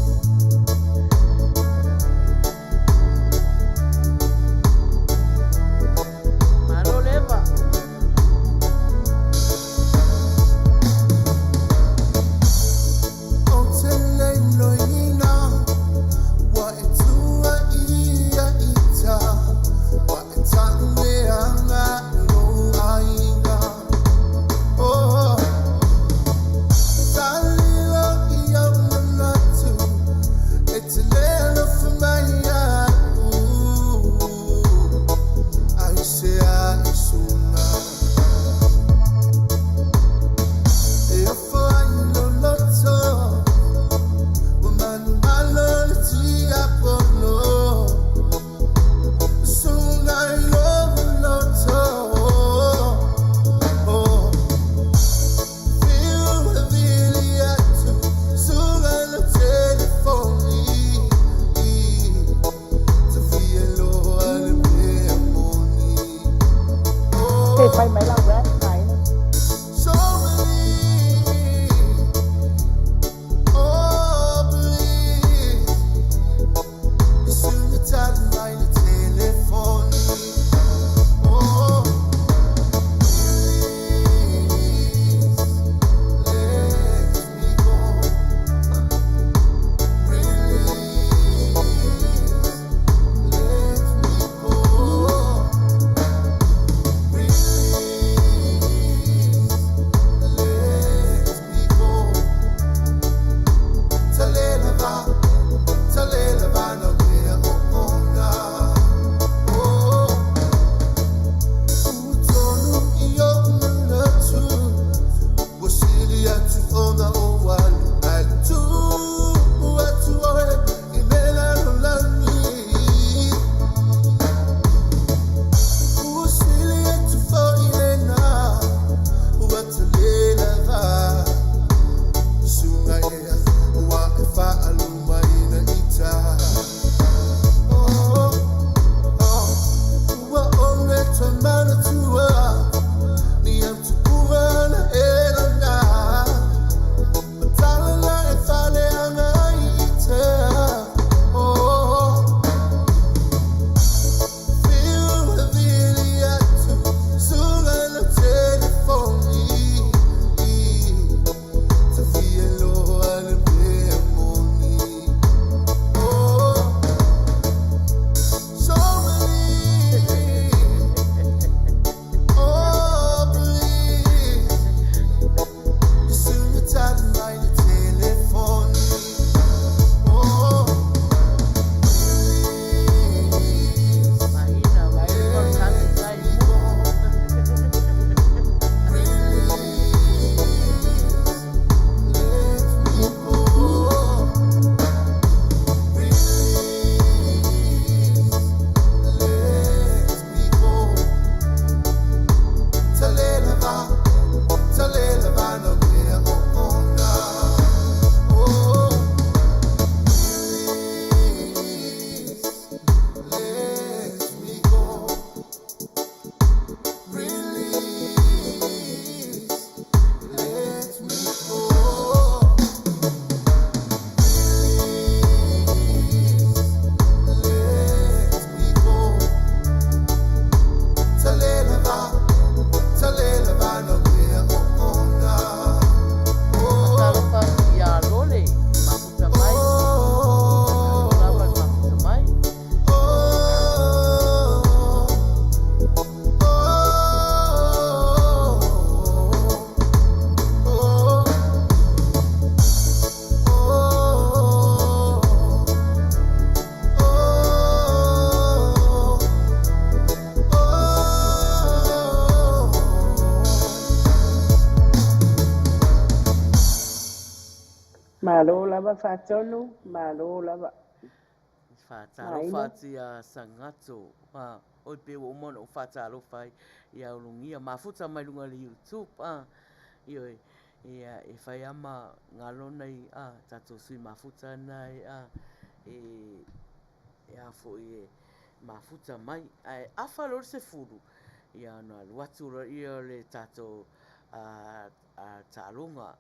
Malo lava fatonu, malo lava. Whātaro whāti a sangato. Oi pe o mono o whātaro whai i aurungia. Mā futa mai lunga le YouTube. Ioi, ia e whai ama ngalo nei tato sui mā futa nei. E a fo i mā futa mai. A whalor se furu. Ia no aluatura ia le tato tālunga.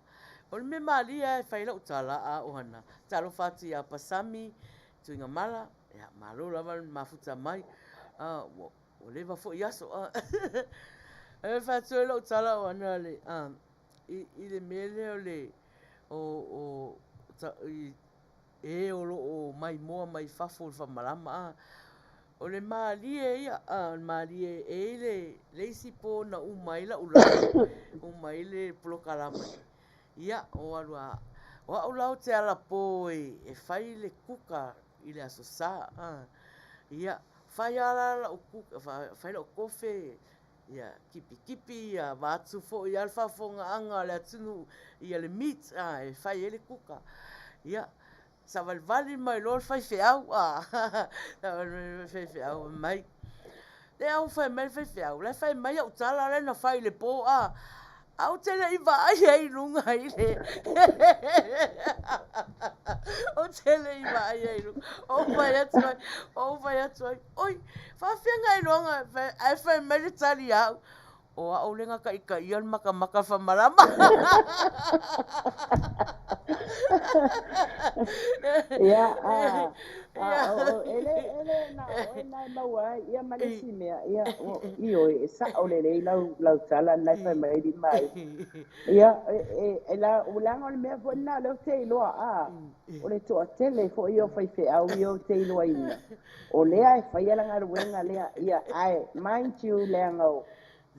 O le me malia e whai lau tala a Ohanna. Talo whāti a pasami. Tuinga mala, ya malo lava mafuta mai. O leva fo yaso. E fa tue lo tala o ana le. I le mele o le o o lo o mai moa mai fafo fa malama. O le malie ia malie le sipo na umaila ula. Umaile plokalama. Ia o alua. O au lau te ala po e whai le kuka i le aso sa. Ia, whai ala la o kuka, whai la o kofe. Ia, kipi, ia, vātu fo i alfa fo ngā anga le atunu i le meat. E whai e le kuka. Ia, sa valvali mai lor whai whiau. Sa valvali whai whiau mai. Le au whai mai whai whiau. Le whai mai au tala le na whai le po. Au tele i vai ai lunga i le. O tele i vai ai lunga. O vai atu ai. Oi, whawhianga i lunga. Ai whai mai le tali au. O a o lenga ka ika ian maka whamarama. Ia, ele na o nai maua ia malesi mea ia io e sa o le lau tala nai fai mai di mai ia e la ulanga le mea fo na le te loa o le to tele fo io fai fe au io te loa ina o lea e fai ala ngā ruenga lea ia ai mind you lea ngau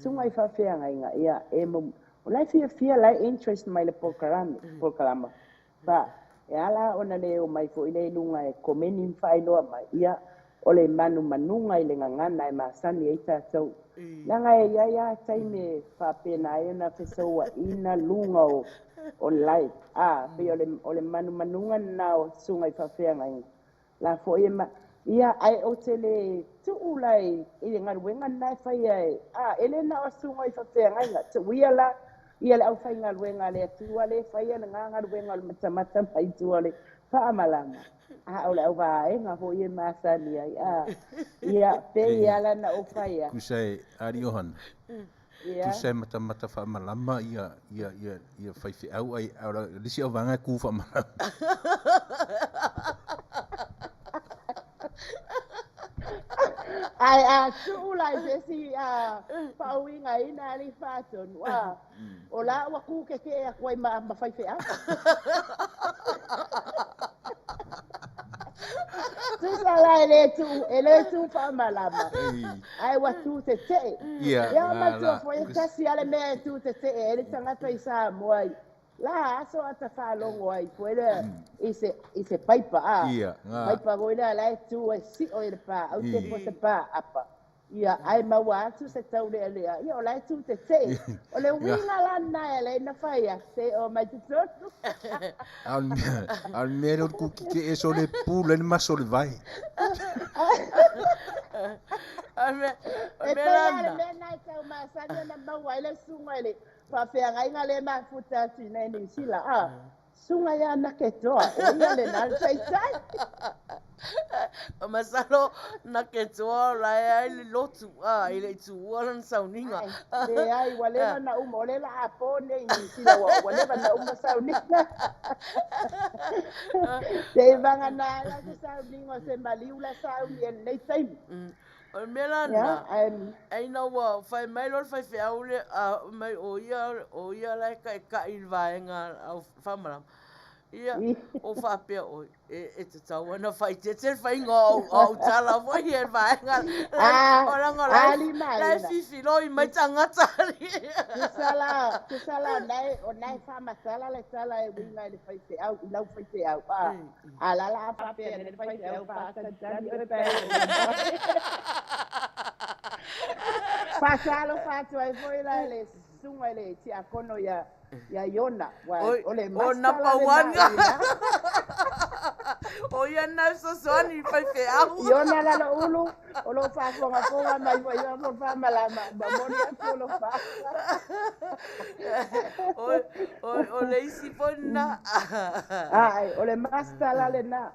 sunga i fa fea nga ia e mo o lai fia lai interest mai le polkalama ba e ala ona le o mai fo ile lunga e komeni fai loa mai ia o le manunga i le ngangana e masani e tātou. Langa e ia tai me whapena e na whesaua ina lunga o lai. Pe o le manunga na o sunga i whawhea ngai. La fo ia ai o te le tuu lai i le ngaruenga nai whai ele na o sunga i whawhea ngai nga. Te uia la ia le au whai ngaruenga le atua le whai ana ngā ngaruenga le matamata mai tua le whaamalama. O le au vaenga ho i masani ai. Ia pe ia la na o whai a. Kusai ari Ohanna. Kusai matamata whaamalama ia whaiwhi au ai. Aura lisi au vanga ku whaamalama. Ai tu lai desi pauinga ina li faton wa ola wa ku ke a koi ma fai fea tu sala ele tu fa malama ai wa tu te ya ma tu foi kasi ale me tu te ele tanga tai sa moi la aso ata fa longo ai puede ise paipa paipa goina la tu si o il pa au te po se pa apa ia ai ma wa tu se tau le ia la tu te o le winga la na ele na faia se o mai tu al mero ku ke eso le pule ma sol vai me na tau ma sa na ma wa le sunga le pa fe ngai ngale ma futa sina ni sila sunga ya na ke toa o ia le na sai o masalo na ke toa la ai le lotu ile tu walan sauninga le ai wale na le la apone ni sila wale na sauninga te vanga na la sauninga se maliula sauninga nei sai o melana ai na wa fai mai lor fai fe aule mai o ia la ka il vaenga au famara ia o fa pe o e te tau na fai te fai ngo o tala foi e vaenga ora ngola la fifi loi mai tanga tali tu sala nai fa masala le sala e winga le fai te au lau fai te au ala la fa pe le fai te au fa tani Pasalo fatu ai foi la le sunga le ti akono ya Iona wa ole O masta number le one. na O ia na so soani fai fe au. Iona la lo ulu o lo fa fonga mai foi yo mo fa mala ma moni atu lo fa O le isi pona. ai ole masta la le na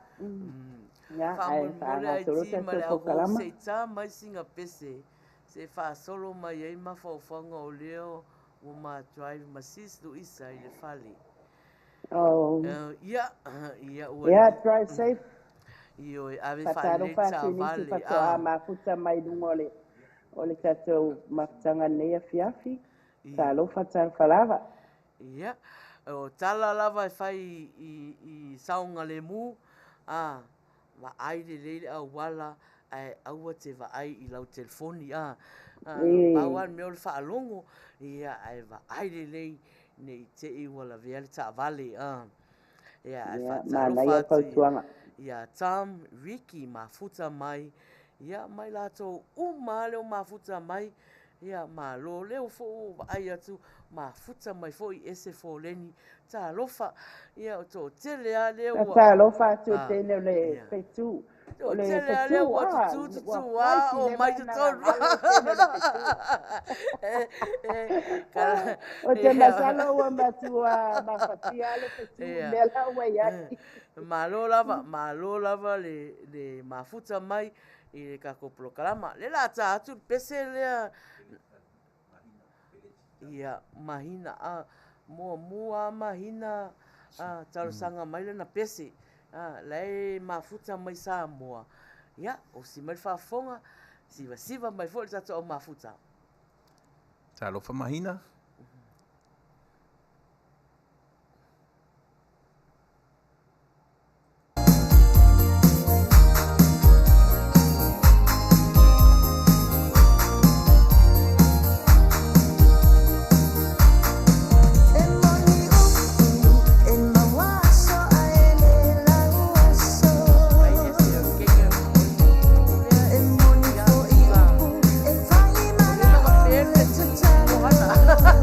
ya ai Fa fa solo te ma le ko au kalama se ta mai singa pese. Se fa solo mai ai ma fa fanga o leo o ma drive ma sis do isa i le fali. oh Ia yeah drive safe Io ave Pataro fale fa ta tinisi vale. pato a mafuta mai dungole. Ole tatou mafutanga nei fiafi. Sa lo fata falava. Ia. O tala lava e fai i saunga le mu. Va ai le leile au wala ai aua te va ai i lau telefoni. Pauan me o le whaalongo. Ia ai va ai le lei nei te i wala vea le ta vale. Ia ai Ma whatalo nai a fatu. pautuanga. Ia Tam, Ricky, mafuta mai. Ia mai lato uma leo mafuta mai. Ia ma lo leo fo ai atu mafuta mai fo i ese fo leni. Ta lofa. Ia o to tele a leo. Ta lo fatu tene le petu. O Ole tele a leo wa tutu o mai te tonu. O te masalo wa matua mafatia le petu. Mela wa yaki. Malo lava le mafuta mai i le kakopolo kalama. Le la ta atu pese lea. Ia mahina mua mahina talo sanga mai le na pese. Lai mafuta mai sa mua. Ia o si mai whafonga siva mai fo le tatu o mafuta. Talofa mahina. Ohanna.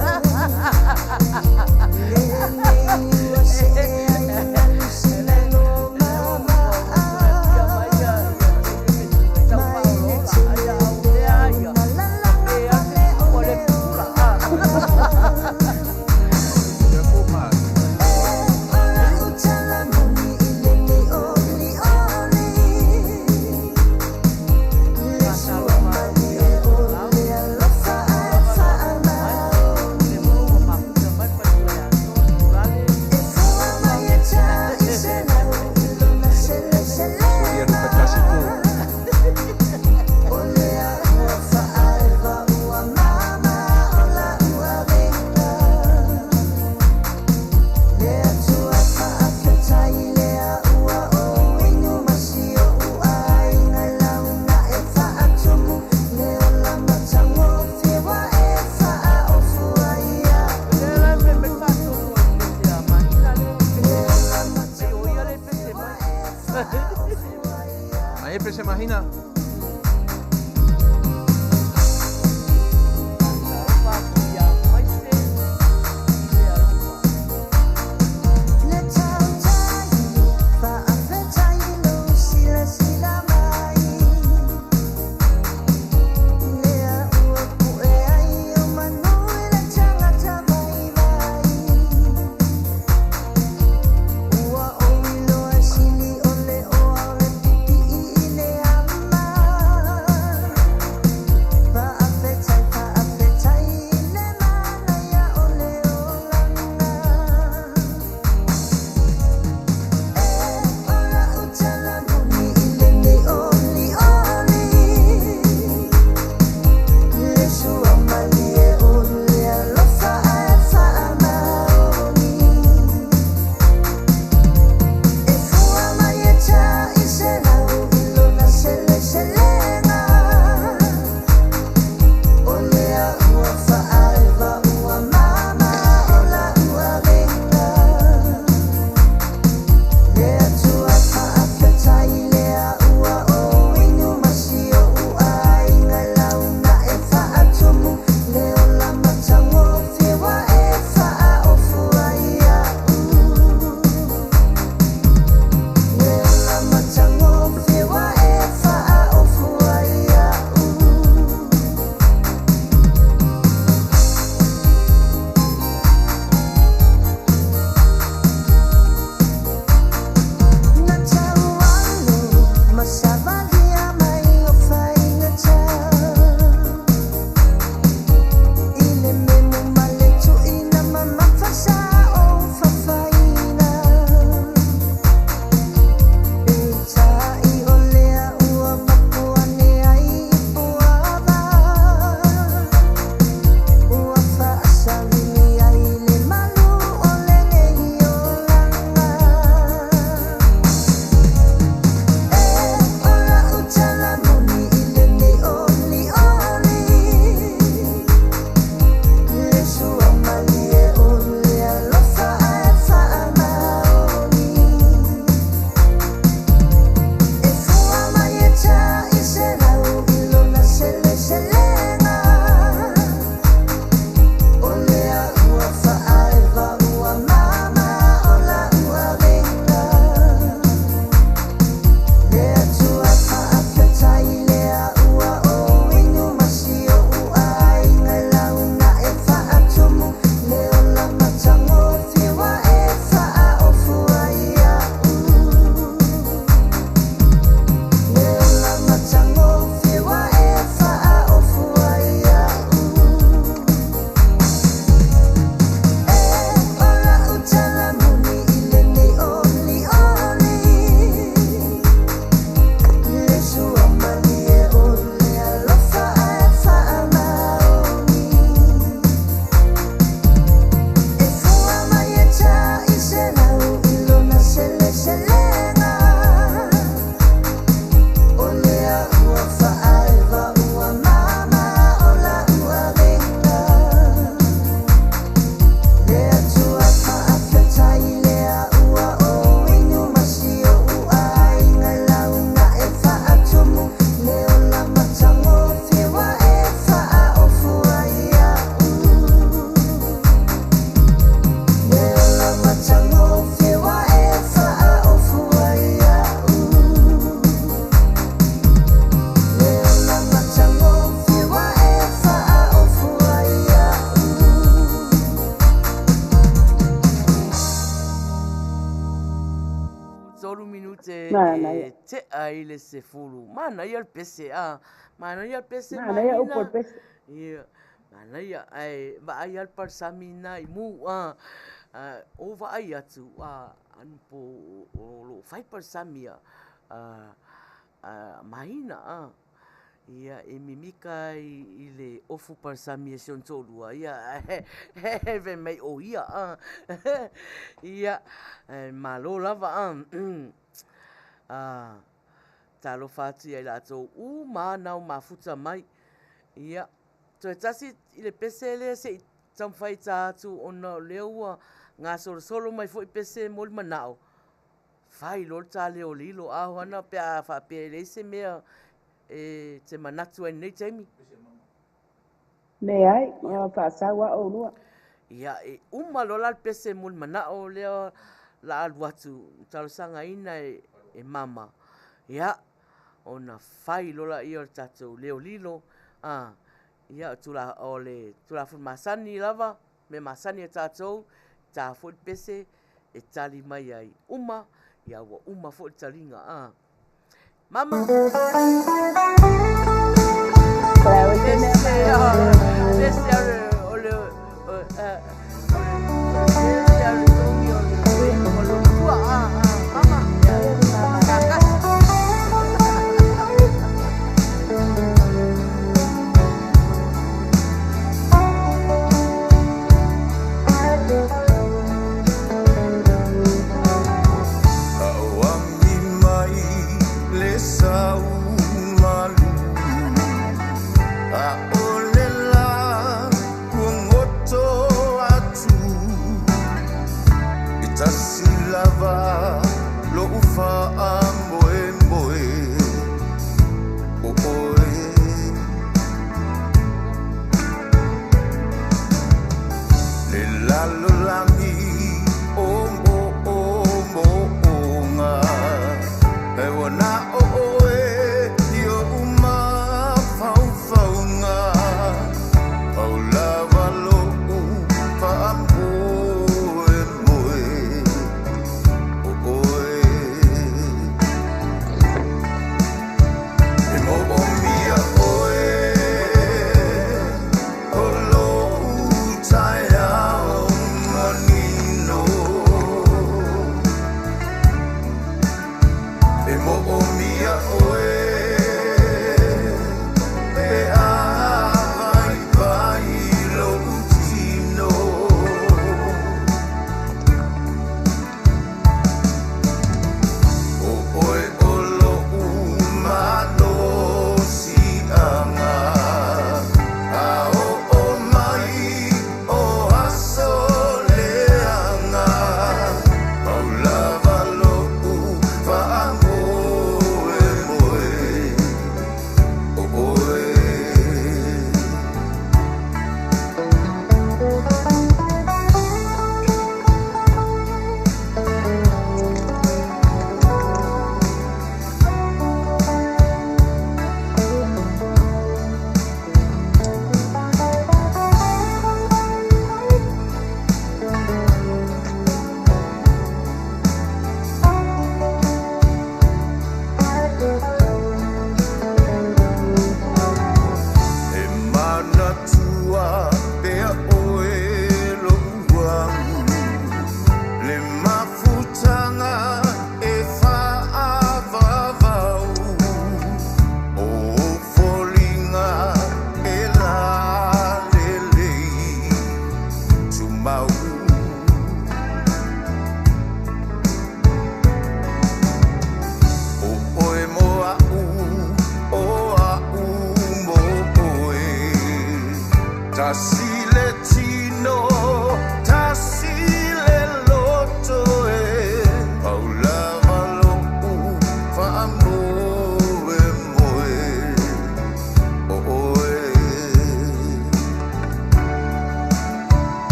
Mana ia. te ai le se fulu. Mana ia le pese a. Mana ia le pese Mana ia upo Maina. pes. Ia. Mana ia ai va ai al parsami na i mu a. O va ai atu a anu po lo fai parsami a. Maina a. Ia e mimika i le ofu parsami e sion tolua. Ia he mai o ia a. Ia malo lava a. Talo fati ai lato nau mafuta mai. Ia. So tasi i le pese le se tam fai tatu ona leua ngā solo mai fo i pese mol manao. Fai lor ta leo lilo a Ohanna pe a fa pe le se mea te manatu ai nei taimi. Ne ai, fa sawa o lua. Ia lola le pese mol manao leo la aluatu talo sanga ina e mama. Ia ona fai lola i o tatou leo lilo. Ia tula fun masani lava me masani e tatou ta fo pese e tali mai ai ia wa fo talinga mama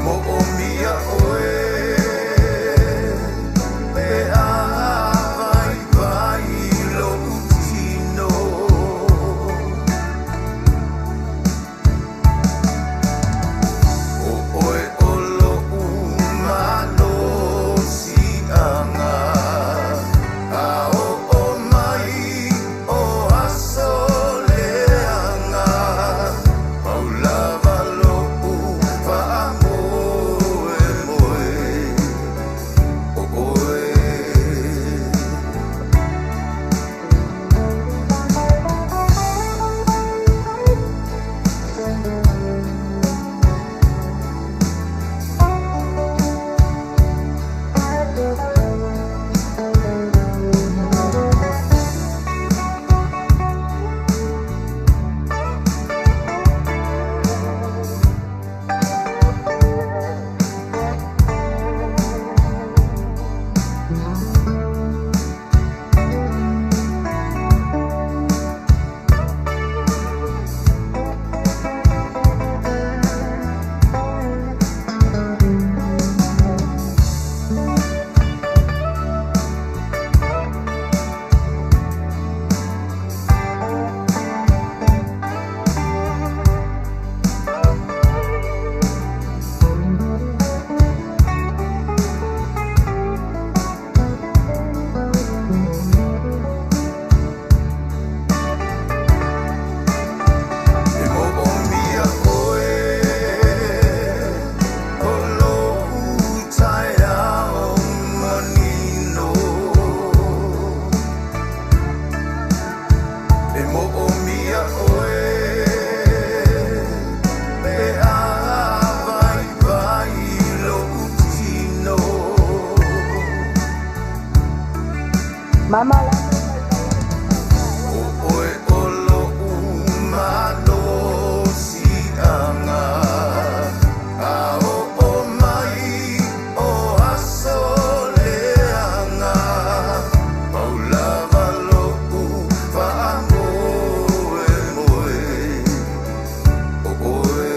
Mo o mia oe Mama la Oe olo umano sianga Ao o mai o aso leanga Paulava loku whaangoe moe Oe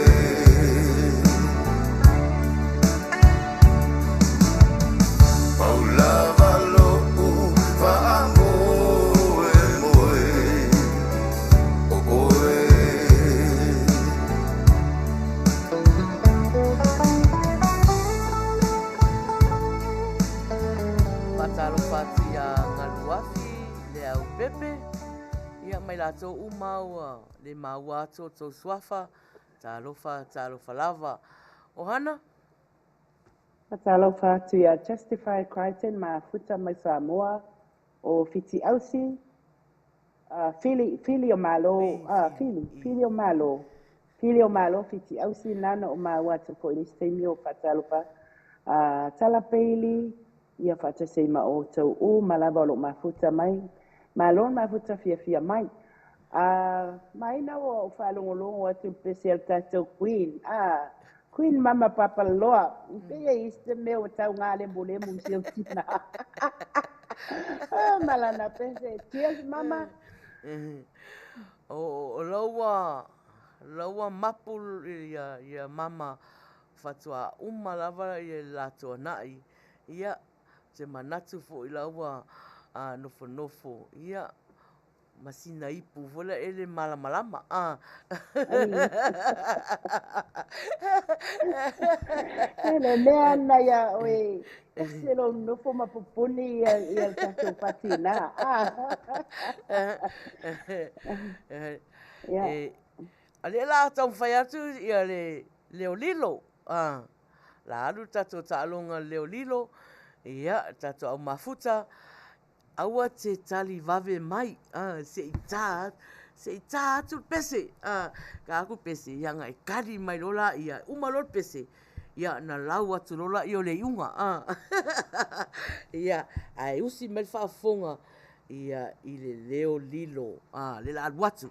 Paulava loku whaangoe moe Oe Patalo pati a ngaluafi le au pepe. Ia mai lato umaua le maua ato to swafa. Talofa lava. Ohanna? Patalo fatu ia Justify Crichton ma futa mai Samoa o Fiti Ausi. Fili o malo, Fili o malo Fiti Ausi nana o maua te po ilistemi o patalo pa. Talapeili ia fata seima o tau u malava lo mafuta mai. Malon mafuta fia mai. Maina o whalongolongo atu pese tatou Queen. Queen mama papa loa. Pea iste meo tau ngā lembo lemu siau tina. Malana pese. Cheers mama. O laua mapu ia mama fatua lava ia lato nai. Ia te manatu fo i laua nofo. Ia masina ipu vola ele malama. Ele mea na ia oe. Selo nofo mapupuni ia tatou patina. Ale la tau whai atu ia leo lilo. La alu tatou taalonga leo lilo. Ia tatou au mafuta. Aua te tali vave mai. Se i tā atu pese. Ka aku pese. Ia ngai kari mai lola ia umalol pese. Ia na lau atu lola i o le iunga. Ia ai usi mai whaafonga. Ia i le leo lilo. Le la alu atu.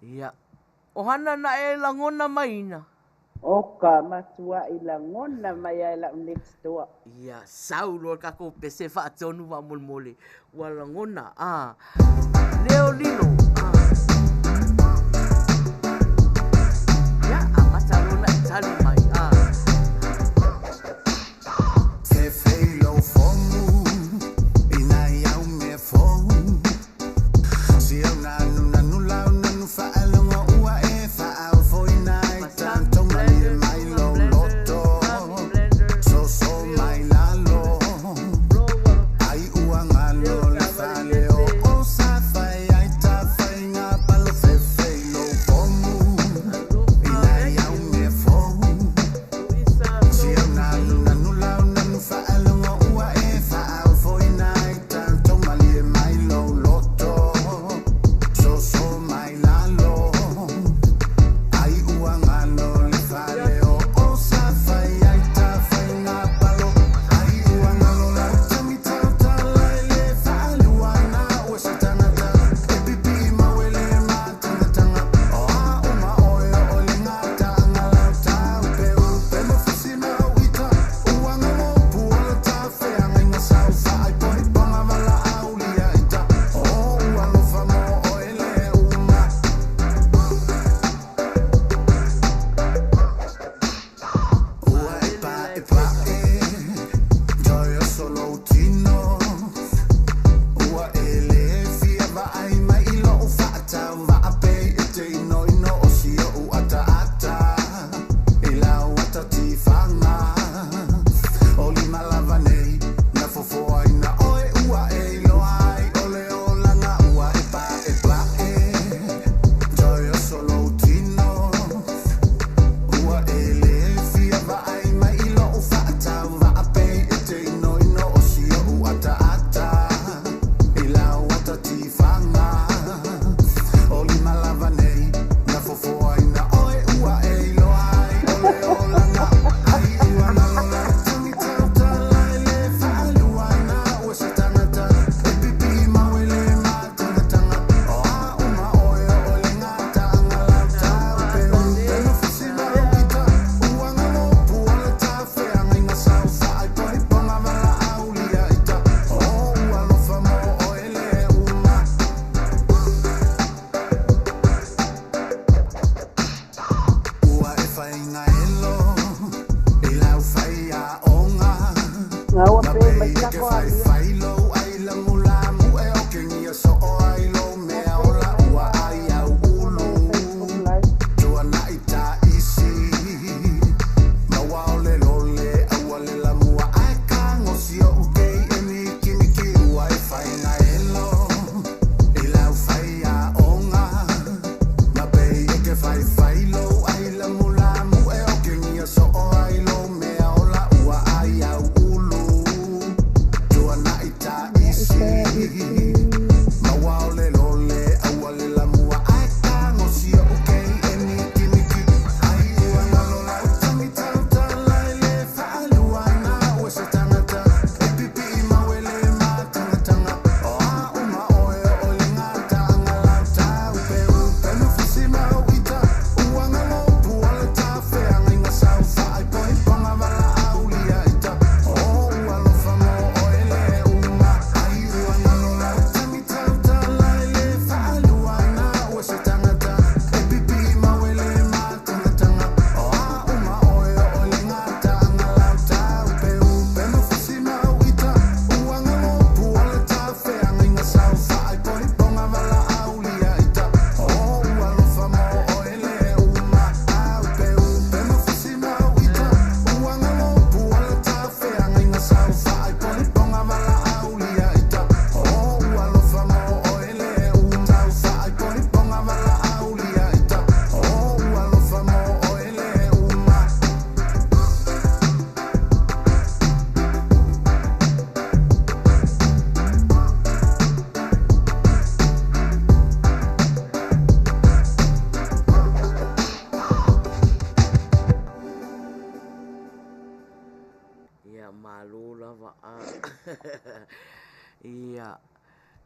Ia. Ohanna na e langona Maina. Oka matua i la ngona mai ai la next door. Ia, saulo kako pese whaatonu wa molmole. Wa langona. Leo lilo. Ia, matalona i tali mai. Te whailo whongu Ina iau me whongu Si au nanu lau nanu whaalonga ua e whaau foina I tanto mai lo loto So mai lalo Ai ua ngalo le whaleo O sa whaiai ta whainga palo te whailo whongu Ina iau me whongu Ia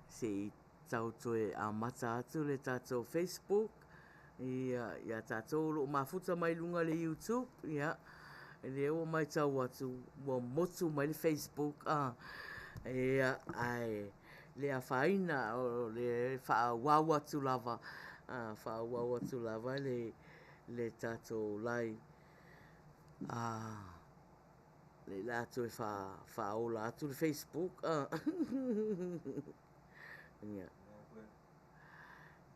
se tau toe a mata atu le tātou Facebook. Ia tātou lo mafuta mai lunga le YouTube. Ia le o mai tau atu wa motu mai le Facebook. Ia ai le a faina o le wha wawa tu lava. Wha wawa tu lava le tātou lai. Le la tu fa ola tu Facebook ia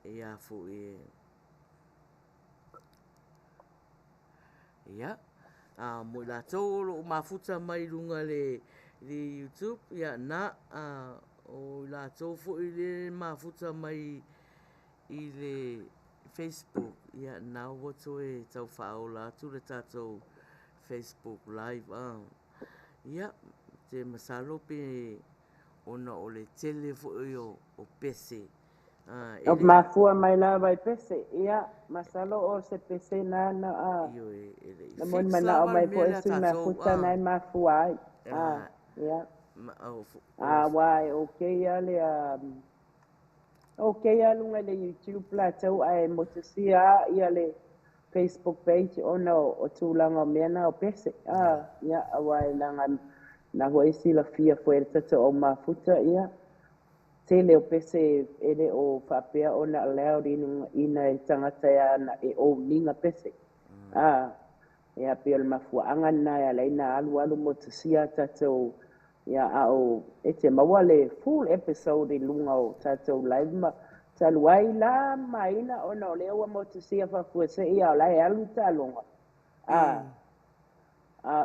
ia fu ia mo la to lo mafuta mai lunga le YouTube ia na o la to fu le mafuta mai i le Facebook ia na wo to e tau fa ola tu le tato Facebook live ia te masalo pe ona o le tele fo o pese o mafua mai la vai pese ia masalo o se pese na na mon mana o mai po su na futa na mafua ia wai okay ale okay alunga le YouTube plateau ai motosia ia le Facebook page ona o tūlanga mena o pese. Ia, awai langa na hoi sila fia fwere tata o mafuta ia. Tele o pese ele o whapea ona aleo ina e tangata ia na e o ninga pese. Ia pia le mafua angana ia leina alu motosia tata o ia o ete mawale full episode lunga o tata o live ma. Taluai la Maina ona o leo mo te sia fa fuese ia la e alu talonga.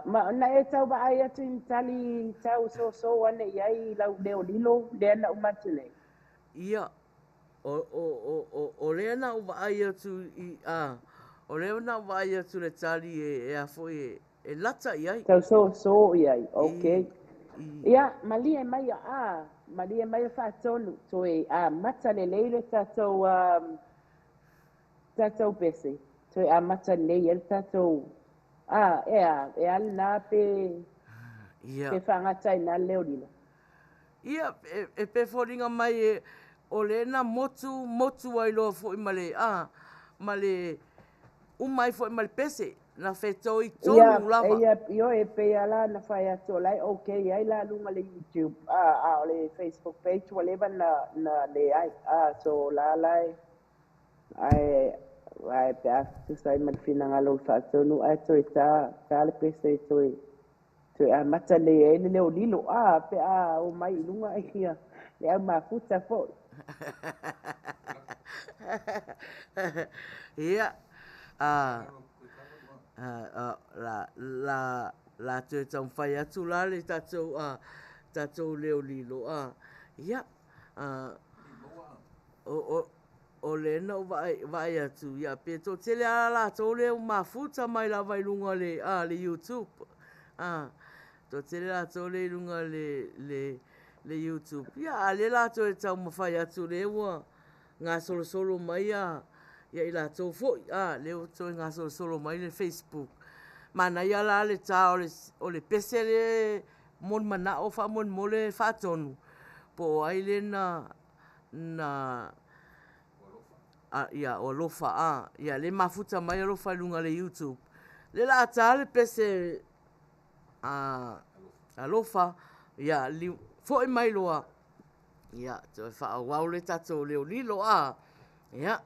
Ma na e tau ba ai atu tali tau so ane iai lau leo lilo le na umatile. Ia o le na uba ai atu o le na uba ai atu le tali e a foi e lata iai. Tau so iai, okay. Ia malia mai Maria mai fa tonu toi mata le leile tatou pese toi mata le leile tatou e al na pe fanga tai na leolina ia e pe foringa mai o le na motu ai lo fo male umai fo male pese na fetoi tonu lava. Ia io e pe ala na fai ato lai okay ai la lunga le YouTube le Facebook page whatever na le ai so la lai ai pe astu sai mal fina ngalo fa tonu ai to ta le pese to mata le le o lilo pe o mai lunga ai kia le ma futa fo ia la te tau whai atu la le tatou leo lilo ia o le na vai atu ia pe to tele ala la to leo mafuta mai la vai lunga le YouTube to tele la to le lunga le le YouTube. Ia, le lato e tau mawhai atu le ua. Ngā solo mai a. Ia i lato fo. Le o toi ngā solo mai le Facebook. Mana ia la le tā o le pese le mon mana o wha mon mole whatonu. Po ai le na ia o lofa ia le mafuta mai o lofa lunga le YouTube. Le la tā le pese a lofa ia fo i mai loa. Ia, toi wha wau le tato leo lilo ia.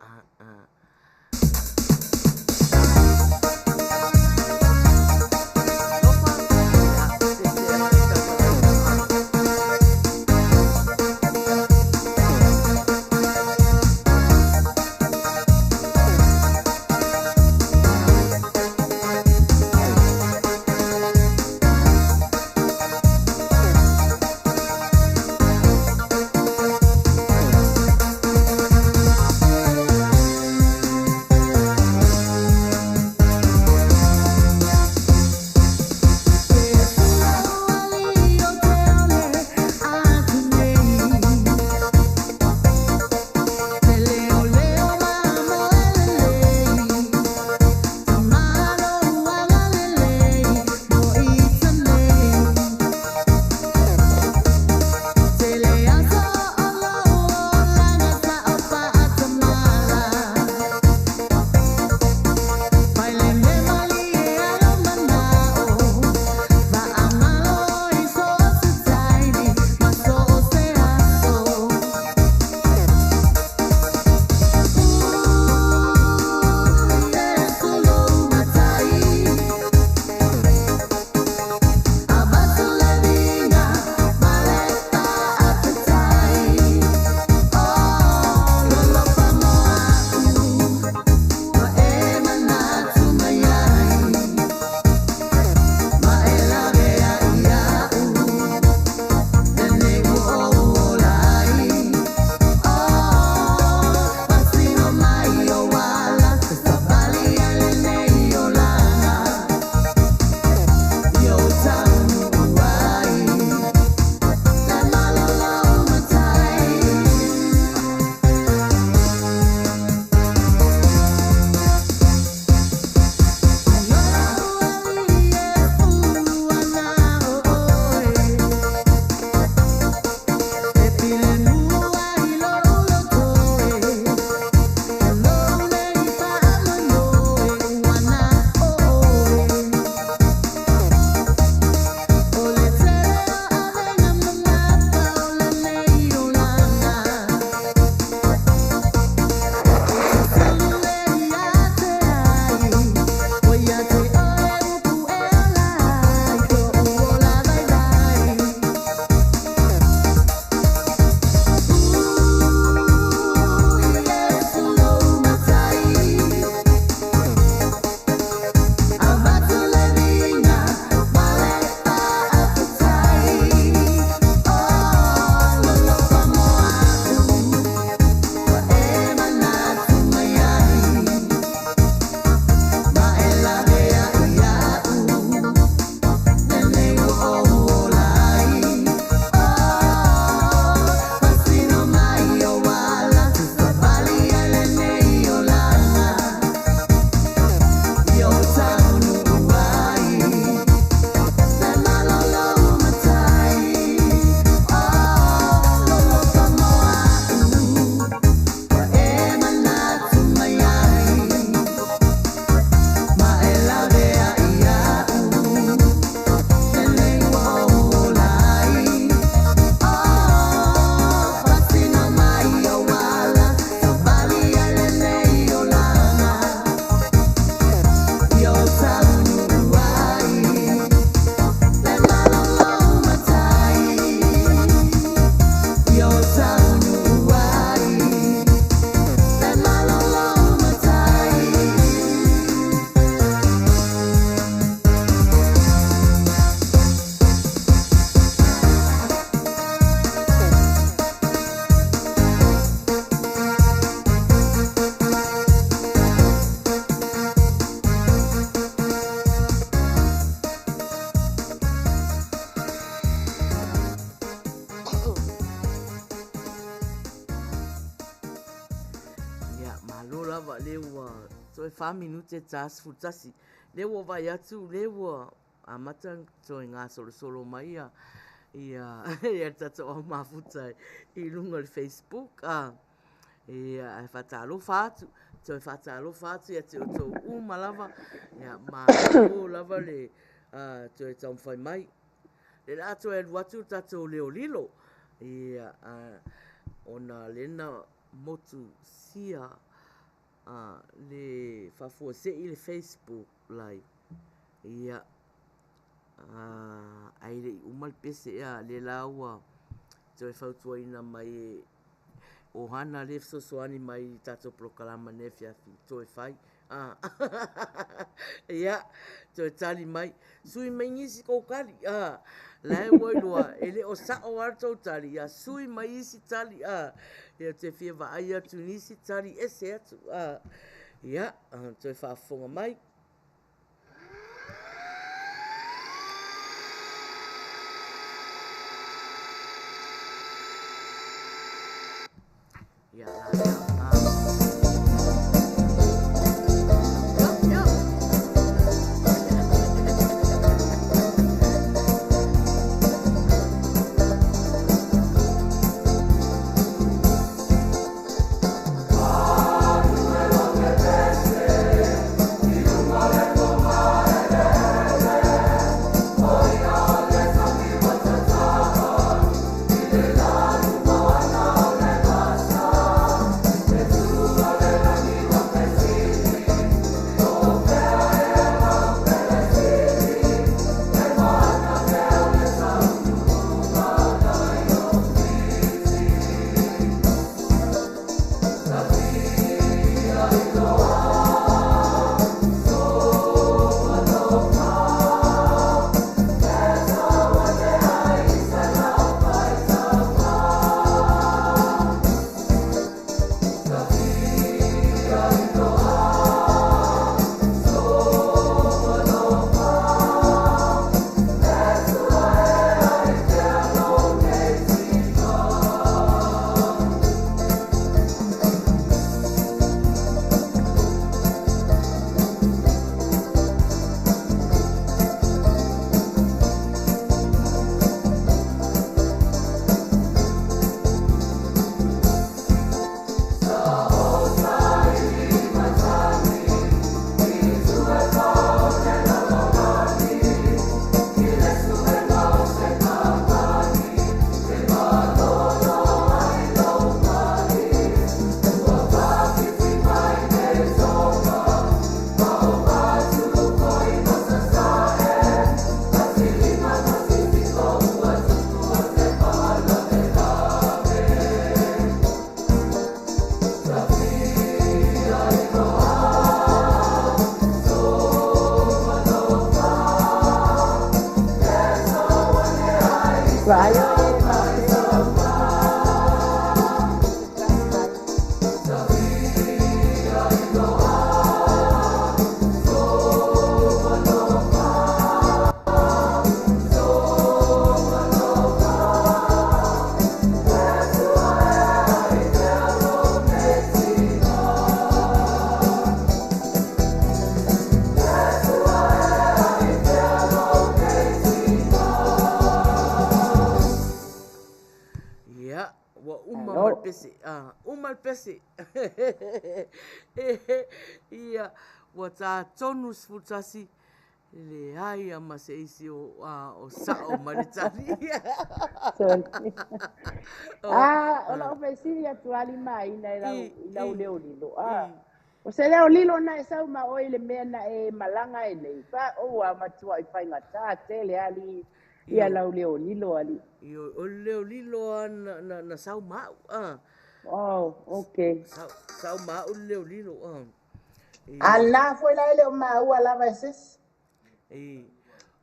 lewa so 5 minute jas futasi lewa vai atu lewa amata so nga solo mai ia ia tata o mafuta I lunga le Facebook ia e fatalo fatu so e fatalo fatu ia te o malava ia ma o lava le to e tau fai mai le la to e watu tata o leo lilo ia ona lena motu sia le fafua se I le Facebook live ia ai le umal pese ia le laua to e fautuaina mai Ohanna le sosoani mai tato proklama ne fiafi to e fai ia to e tali mai sui mai ngisi kokali lai wai loa ele o sa o arto tali ia sui mai isi tali ia te fia va ai atu nisi tali ese atu ia to e fafonga mai ia pese ia wa ta tonu sfutasi le ai ama se isi o sao maritani ona o pesi ya tuali mai na ila leo lilo o se leo lilo na sa ma o ile mena e malanga e nei fa o a matua I fai ngata tele ali ia la leo lilo ali io o leo lilo na sau ma oh, okay. Sao ma o leo lilo Alla foi lá ele ma o ala veces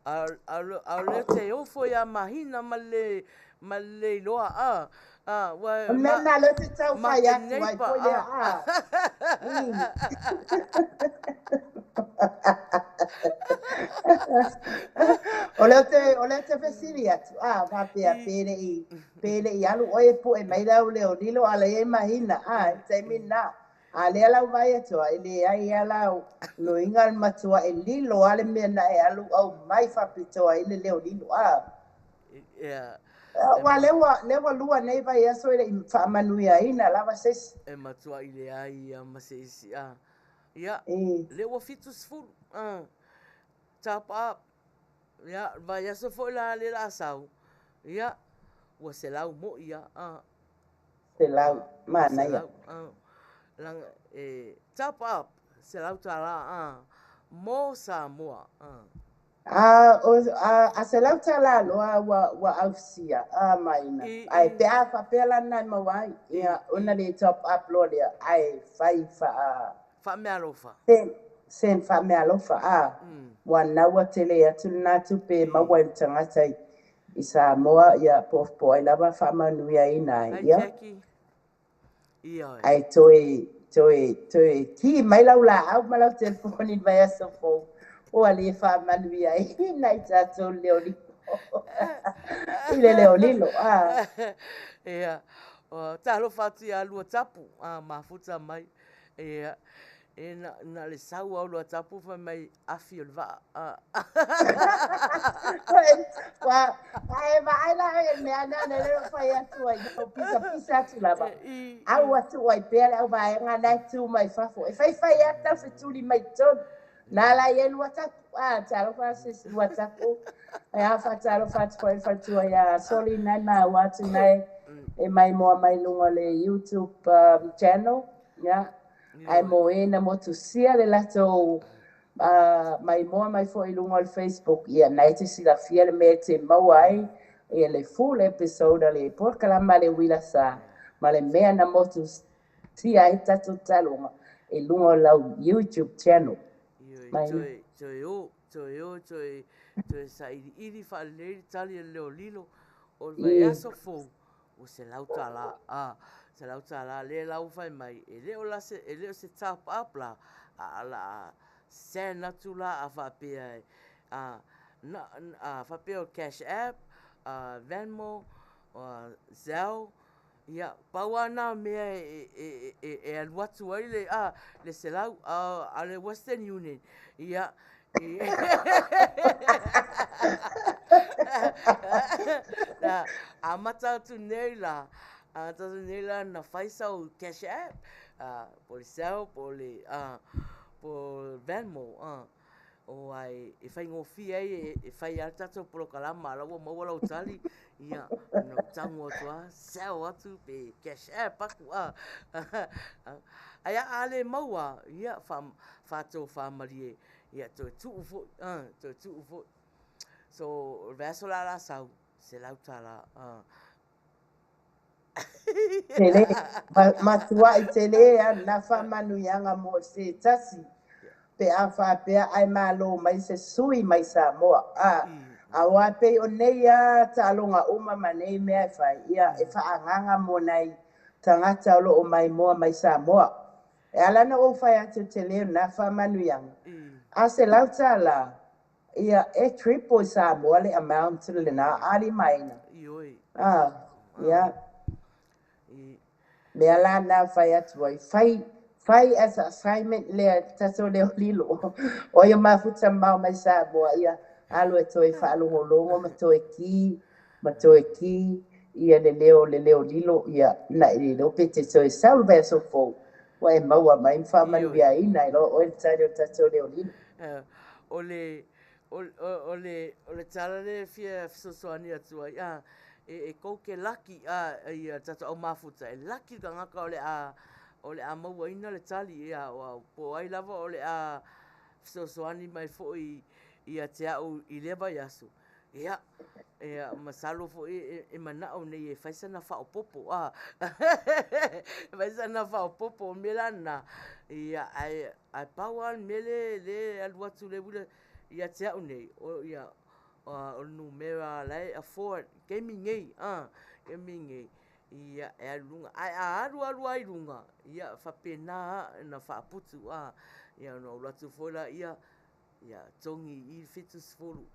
a le te o foi a mahina male loa wa na le te tau fai atu ai foi le o le te fesiri atu va pele I alu oe po e mai lau leo lilo ala e mahina te mina A le ala vai atua, ele ai ala lo inga matua e lilo ale mena e alu au mai whapitoa ele leo lilo. Ia. Wa lewa lua nei vai aso ele wha manuia ina lava ses. E matua i le ai a maseisi a. Ia, lewa fitus fulu. Tap up. Ia, vai aso fo la le la sau. Ia, ua se lau mo ia. Se lau, mana ia. Lang, tap up. Se lau ta la, mo sa moa. A se lau ta la loa wa aufsia, maina. Ai pe a whapela nai mawai. Ia, una le top up lo lea. Ai fai Fa mea lofa. Sen fa mea lofa, wa naua tele atu natu pe mawai tangatai. Isa moa ia pofpo ai lava fa manuia ina ia. Ai toe ki mai lau la au malau telefoni vai aso fo. O ali fa manuia ina i tato leo lilo. Ile leo lilo. Ia. Ta lo fatu ia lua tapu. Mafuta mai. Ia. Na le sau au lua tapu fa mai afi o le vaa. Ai la me ana na le fai atu ai no pisa atu lava. Au atu ai pele au vai ngana tu mai fafo. E fai ata se tuli mai ton. Na la ye lua tapu. Talo fa se lua tapu. Ai afa talo fa tu ai soli nai ma watu nai e mai moa mai lunga le YouTube channel. Yeah. Ai mo na mo tu sia le lato mai moa mai fo i lunga al Facebook ia nai te sila fia le me te mawai ia le full episode le porca la male Uila Sa ma le mea na mo tu sia i tatu talunga e lunga lau YouTube channel mai toi sa iri fa le tali leo lilo o vai aso fo o se lauta la se lauta la le lau fai mai e leo se tap up la la sena tu la a fa pe fa pe o cash app Venmo Zelle ia pauana mea e aluatu ai le se lau a le Western Union ia a mata tu nei la na faisa o cash app por Zelle por Venmo o ai e fai ngofi ai e fai alta to pro kalama la wo mo la utali ia no tango toa Zelle atu pe cash app aku ai ale maua ia fa to family ia to tu ufo so verso la sau se lauta la tele matua i tele na fa manuia nga mo se tasi pe afa pe ai malo mai se sui mai sa moa awa pe o nei talonga uma manei me fai ia e fa anganga mo nai tangata lo o mai moa mai sa moa e ala na o fai atu tele na fa manuia a se lauta la ia e triple sa moa le amount le na ali maina ia me ala na fai atu ai fai as assignment le tato leo lilo o ia mafuta mau mai sa moa ia alo e toi whaalongolongo ma toi ki ia le leo lilo ia na i lilo pe te toi salve so fo wa e maua mai whamanuia ina ilo o e tato tato leo lilo o le tala le fia fisosoani atua ia e kou ke laki ia tato au mafuta e laki ka ngaka o le a maua ina le tali ia po ai lava o le a fisosoani mai fo ia te au i lewa yasu ia masalo fo e manao nei e faisa na whao popo faisa na whao popo melana ia ai pauan mele le aluatu le wula ia te au nei o ia o numera lai a forward gaming ei gaming ei ia e alunga ai aru ai lunga ia whapena na whaputu ia no latu fola ia tongi i fitus fulu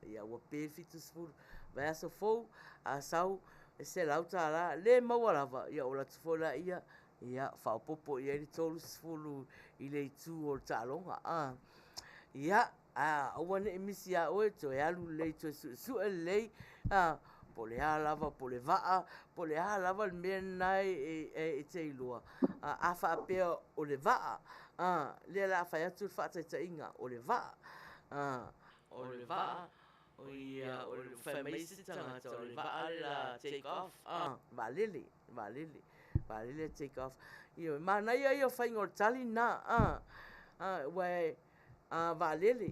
ia wa pe fitus fulu vai aso fou a sau e se lauta la le maua lava ia o latu fola ia Ia, whaopopo i eri tolu sifulu i le itu o le tālonga. Ia, aua ne emisi a oe to e alu lei to su e lei. Po le lava, po le vaa, po le lava le mea nai e te ilua. A whaapea o le vaa. Le la whai atu whaataita inga o le vaa. O le vaa. O le whai maisi tangata o le vaa le la take off. Valele. Valele take off. Io, mana ia whai ngor tali na. Wai, valele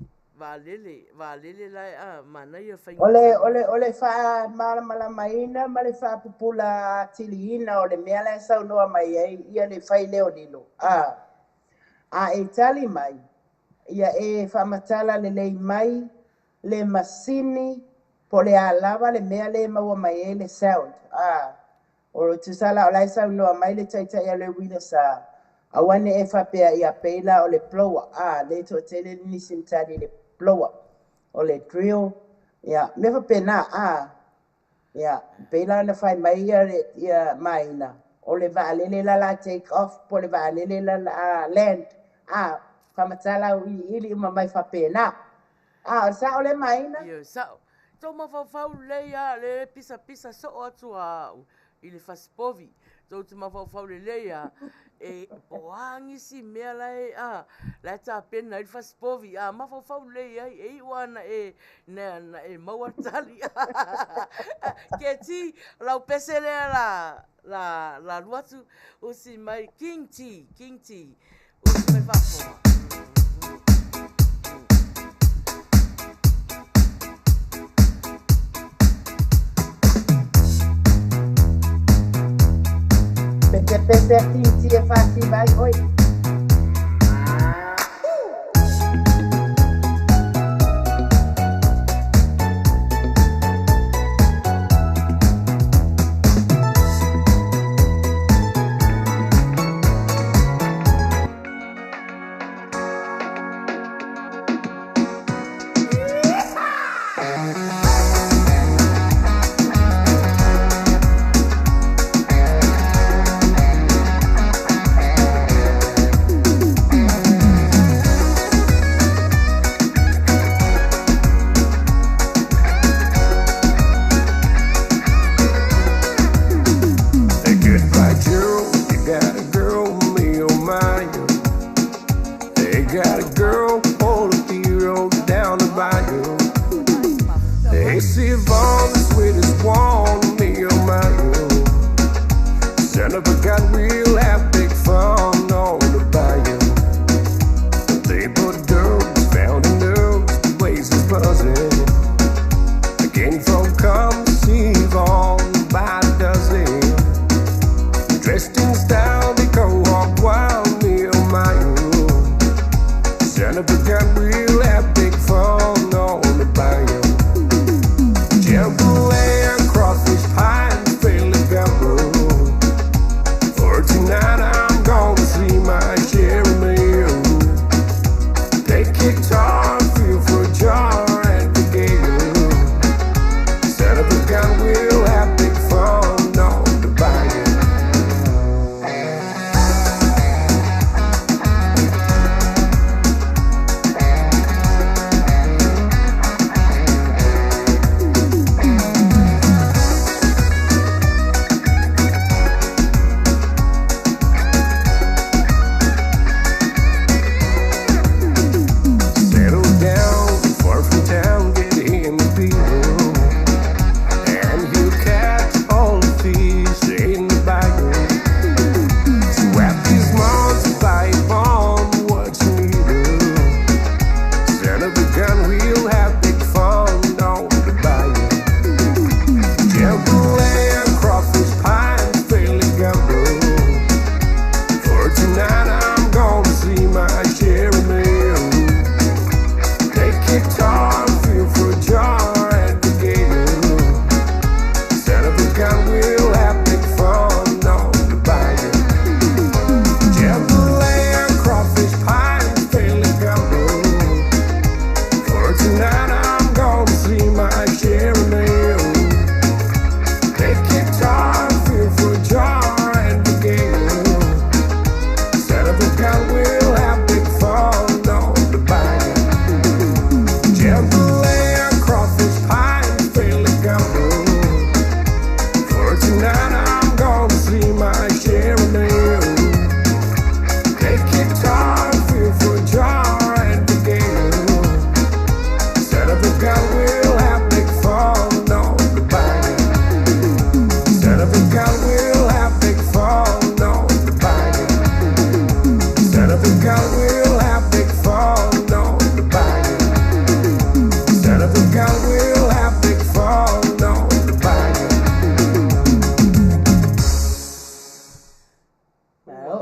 lai, mana ia whai ngor Ole wha mala Maina, ma le wha pupula tiliina o le mea lai sau noa mai ei, ia le whai leo lilo. A e tali mai, ia e wha matala le lei mai, le masini, po le alava le mea le maua mai ei le sound. O tu sala o lai sau noa mai le taita ia le Uila Sa. Awane e whapea ia peila o le ploa. Le to tele nisim tadi le ploa. O le drill. Ia, me whapea na, ia, peila na whai mai ia Maina. O le vaalele la take off, po le vaalele la land. Whamatala u ili uma mai whapea na. O sa o le Maina. Ia, sa. Tau mawhawhau leia le pisa so atu i le fasipovi. Tau tu mawhawhau le leia e poangi si mea lai lai ta pena i le fasipovi. Mawhawhau leia e iwana e mauatali. Ke ti lau pese lea la luatu o si mai King T. O si mai whapoma. Pese King e fasi vai, oi.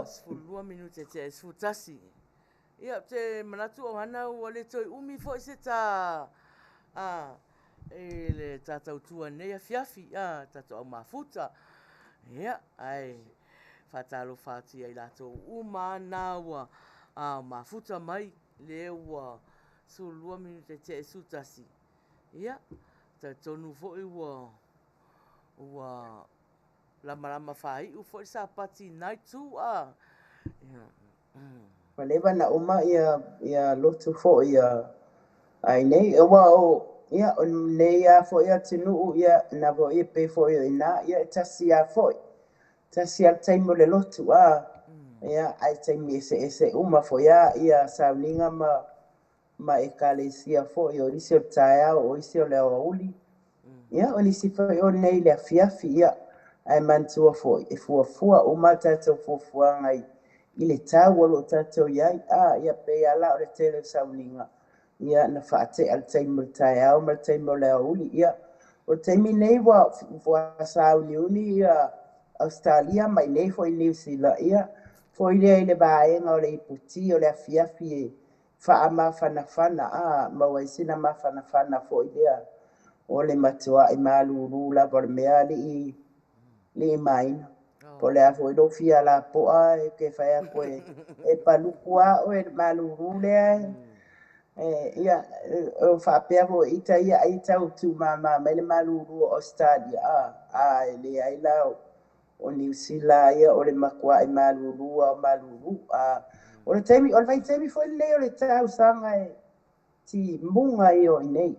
Sfulua minute te sfutasi. Ia te manatu Ohanna ua le toi umi fo se ta le tatau tua nei fiafi tatau au mafuta. Ia ai fatalo fati ai lato uma nawa mafuta mai le ua sulua minute te sutasi. Ia ta tonu fo ua lama fai u fo sa pati nai tu ia Maleva na uma ia lotu fo ia ai nei o ia on nei a fo ia tinu ia na vo ia pe fo ia ina ia tasi a fo tasi al taimo le lotu ia ai taimi ese uma fo ia sauninga ma ekalesia fo ia isi o taia o isi o le uli ia on isi fo o nei le fiafi ia ai mantua fo e fua uma tatou fua ngai i le tau alo tatou iai ia pe ala o le tele sauninga ia na faate al taimo taia o ma taimo le uli ia o taimi nei wa sauniuni ia Australia mai nei fo i New Zealand ia fo i le vaenga o le iputi o le afiafi e faama fanafana ma waisina ma fanafana fo i lea o le matua i malulu la por mea li Maina po le afo i lo fia la po e ke fai a koe e palukua o e malulu le ia o faapea fo ita ia ai tautu mama mai le malulu o Australia le ai la o New Zealand ia o le makua i malulu o malulu o le taimi o le vai taimi fo i leo le tau sanga e ti munga i o nei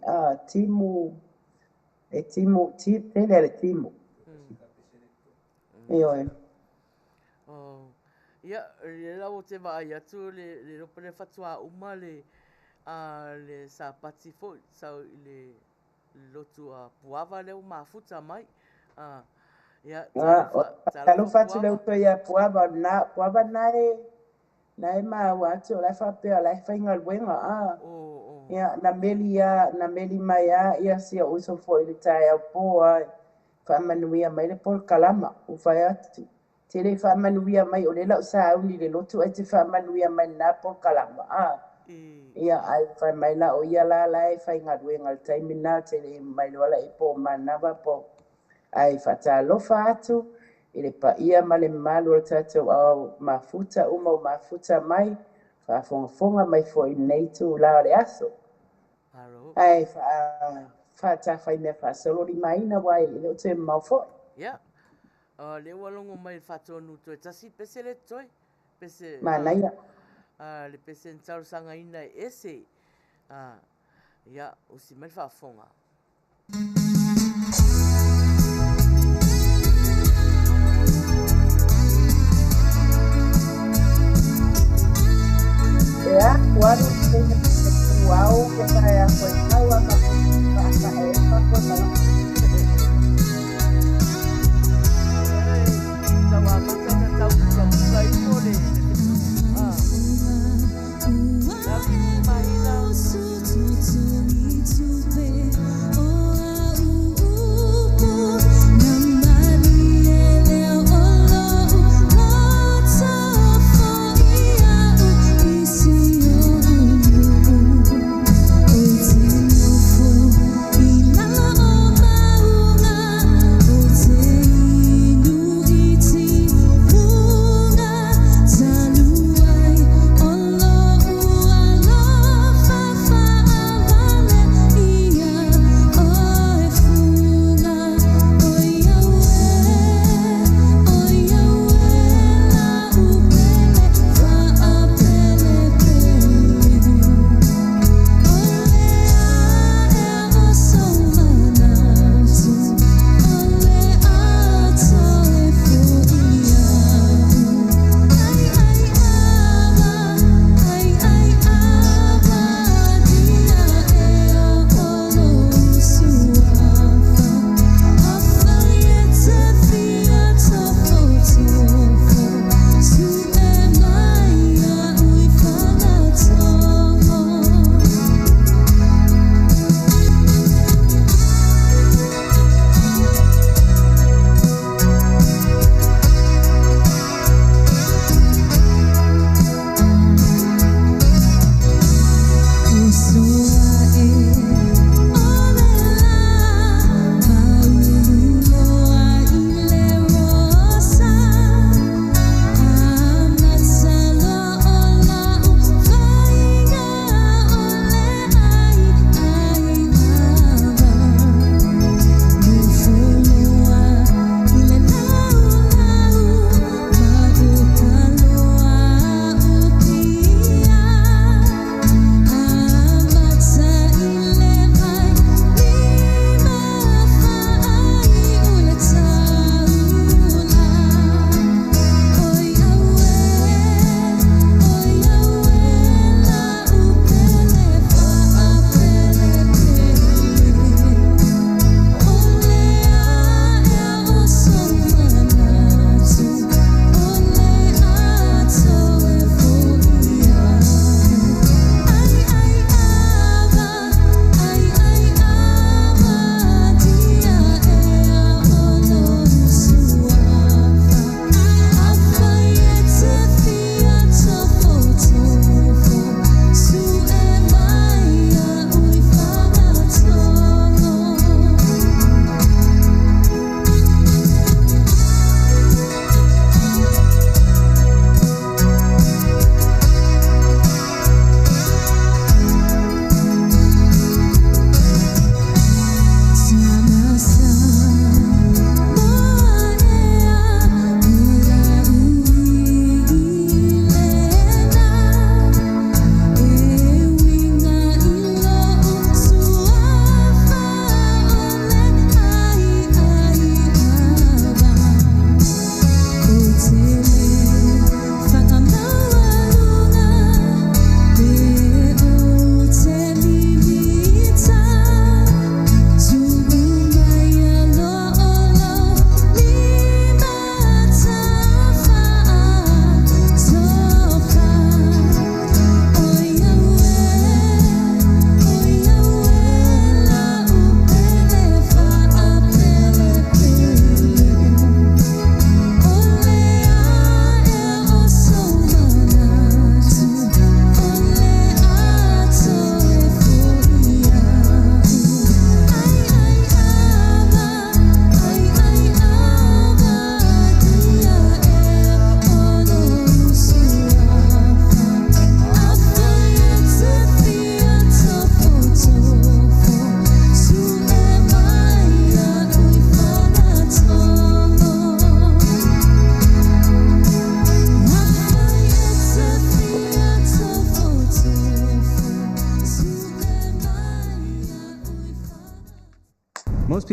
timu tele le timu io ia le lau te vai atu le ropa le fatua uma le sapati fo sau le lotu puava leo mafuta mai ia talo fatu leo to ia puava na ma watu la fa pe la fa inga wenga ia na meli mai ia si o so fo ile tai po fa manuia mai le por kalama u fa atu tele fa manuia mai o le la sa uni le lotu e te fa manuia mai na por kalama ia ai fa mai la o ia la fa inga wenga tai mina tele mai lo la ipo manava po ai fa talo fa atu ile pa ia male malu o tatou au mafuta mafuta mai fa fonga mai fo i nei tu la le aso ai fa ta fa ina fa solo di Maina wai le te mau fo ia le walongo mai fa tonu to tasi pese le toi pese Manuia le pese ntau sanga ina ese ia o si mai fa fonga ya waru wow que saya pues tahu apa kota tawa mata tau ka pole Maina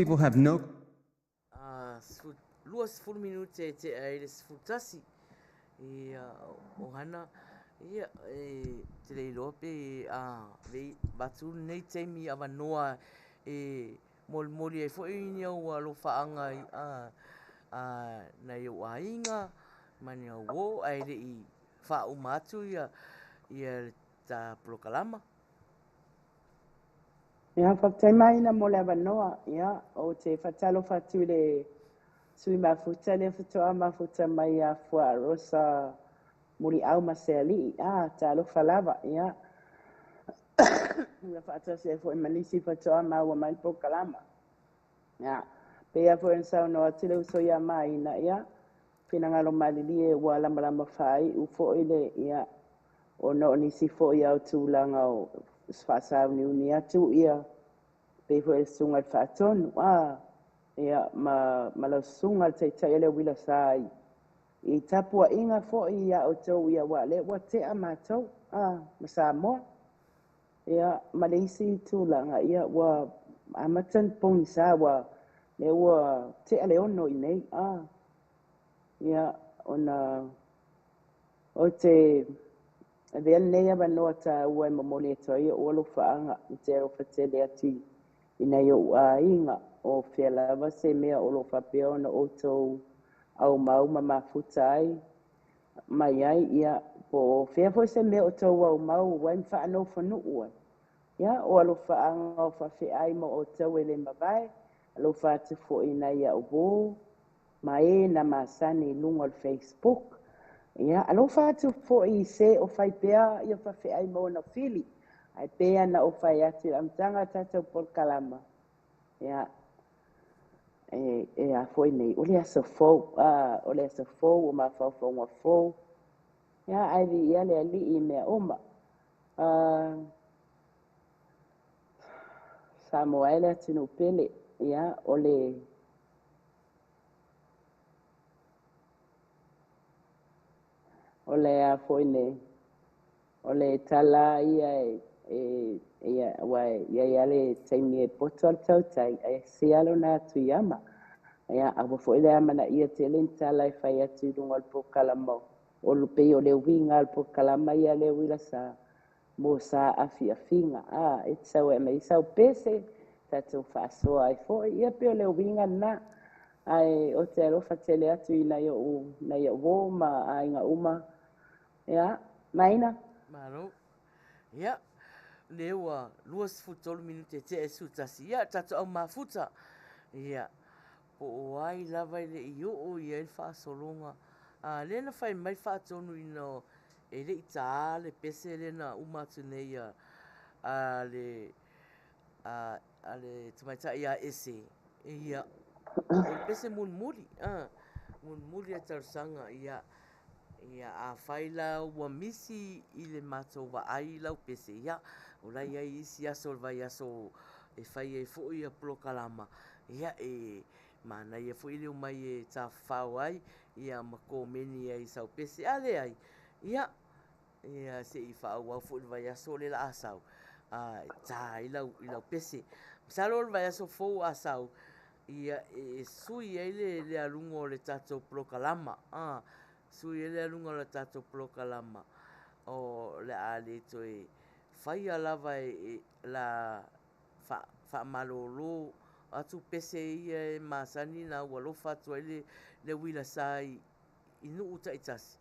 people have no. Luas 10 minute te ai le sfutasi. Ia Ohanna ia te le lope vei batu nei temi avanoa moli ai foi ni o lo faanga na yo ainga mani o ai le I fa umatu ia ta prokalama. Ia whaktai Maina mo le avanoa, ia, o te whatalo whatu le sui mafuta le whatoa mafuta mai a fua rosa muri au maseali, ta alofa lava, ia. Ia whaatua se fo manisi whatoa maua mai pokalama. Ia, pea fo en sao noa tile uso ia Maina, ia. Pinangalo malili e ua lama whai, ufo ile, ia. O no nisi fo ia o tūlanga o whaasau ni uni atu ia pe fo e sunga whaatonu ia ma lau sunga te ele Uila Sa I tapua inga fo ia o tau ia wale wa te a mātou ma Samoa ia ma le isi tūlanga ia wa amatan pongi sa wa le wa te ale ono I nei ia ona o te Vea nei ava noa ta ua mamoli e toi o alo whaanga I te aro whatele atu I nei o inga o whea lava se mea o lo whapea ona o tau au mau ma mafuta ai mai ai ia po whea fo se mea o tau au mau wain whaano whanu ua ia o alo whaanga o Faiai mo o tau ele mawai alo whaatu fo I nei a o bo ma na masani lunga o Facebook ia alo fatu fo I se o fai pea ia fa Faiai mo na fili ai pea na o fai atu am tanga tata por kalama ia a foi nei o le asa fo o ma fa fo ma fo ia ai vi ia le ali I me oma Samuela tino pele ia o le a foi nei o le tala ia ia wai ia le taimi e poto al tau tai ai se alo na tu yama ia a foi le amana ia te le tala I fai atu lunga al pokalama o lupe o le winga al pokalama ia le Uila Sa mo sa afiafinga e tau e mai sau pese tatu whaasoa ai foi ia pe o le winga na ai o te alofa tele atu I na ia wo ma a inga uma ia Maina Maro. Ia. Lewa luas futolo minute te sutasi. Ia tatu au mafuta. Ia. Po ai lava le o ia il fa solonga. Le na fai mai fa tonu ino ele ita le pese le na umatu ne ia. Ale tumaita ia ese. Ia. O pese mulmuli. Mulmuli atarsanga ia. Ia a faila ua misi I le matou vaai lau pese ia o lai ai isi aso vai aso e fai e fo ia prokalama ia mana ia fo ile mai e tafau ai ia makomeni ai sau pese ale ai ia se I fa au fo vai aso le la asau ta ilau pese salo vai aso fo asau ia sui ai le alungo le tato prokalama sui ele alunga la tato prokalama o le ale toi fai alava la fa malolo atu pese ia masani na walo fatu ele le Uila Sa inu uta itasi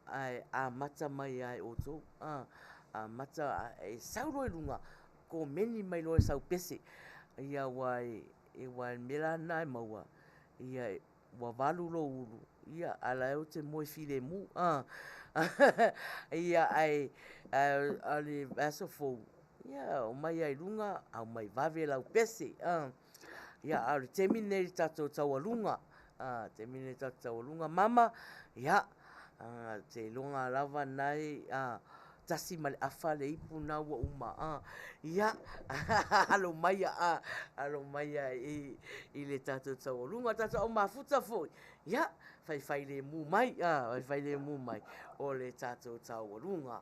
ai a mata mai ai oto a mata sauro lunga ko meni mai lo sau pese ia wai mela nai maua ia wa valu lo ulu ia ala o te moi file mu ia ai ali aso fo ia o mai ai lunga au mai vave lau pese ia ali terminate tato tawalunga terminate tato tawalunga mama ia te lunga lava nai tasi male afa le ipu na wa uma ia alo maya I le tato tawalunga tato o mafuta fo ia fai le mu mai fai le mu mai o le tato tawalunga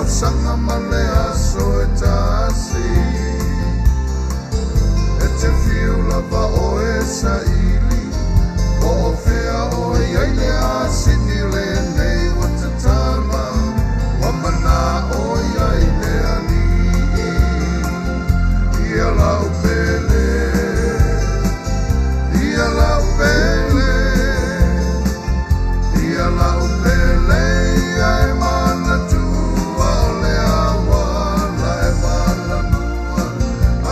sanga male aso e tasi e te fiula pa o e sa ili ko o fea o e aile asini le nei watatama wamana o e aile ani ia lau pele ia lau pele ia lau pele ia e mana tua o le awa la e mana nua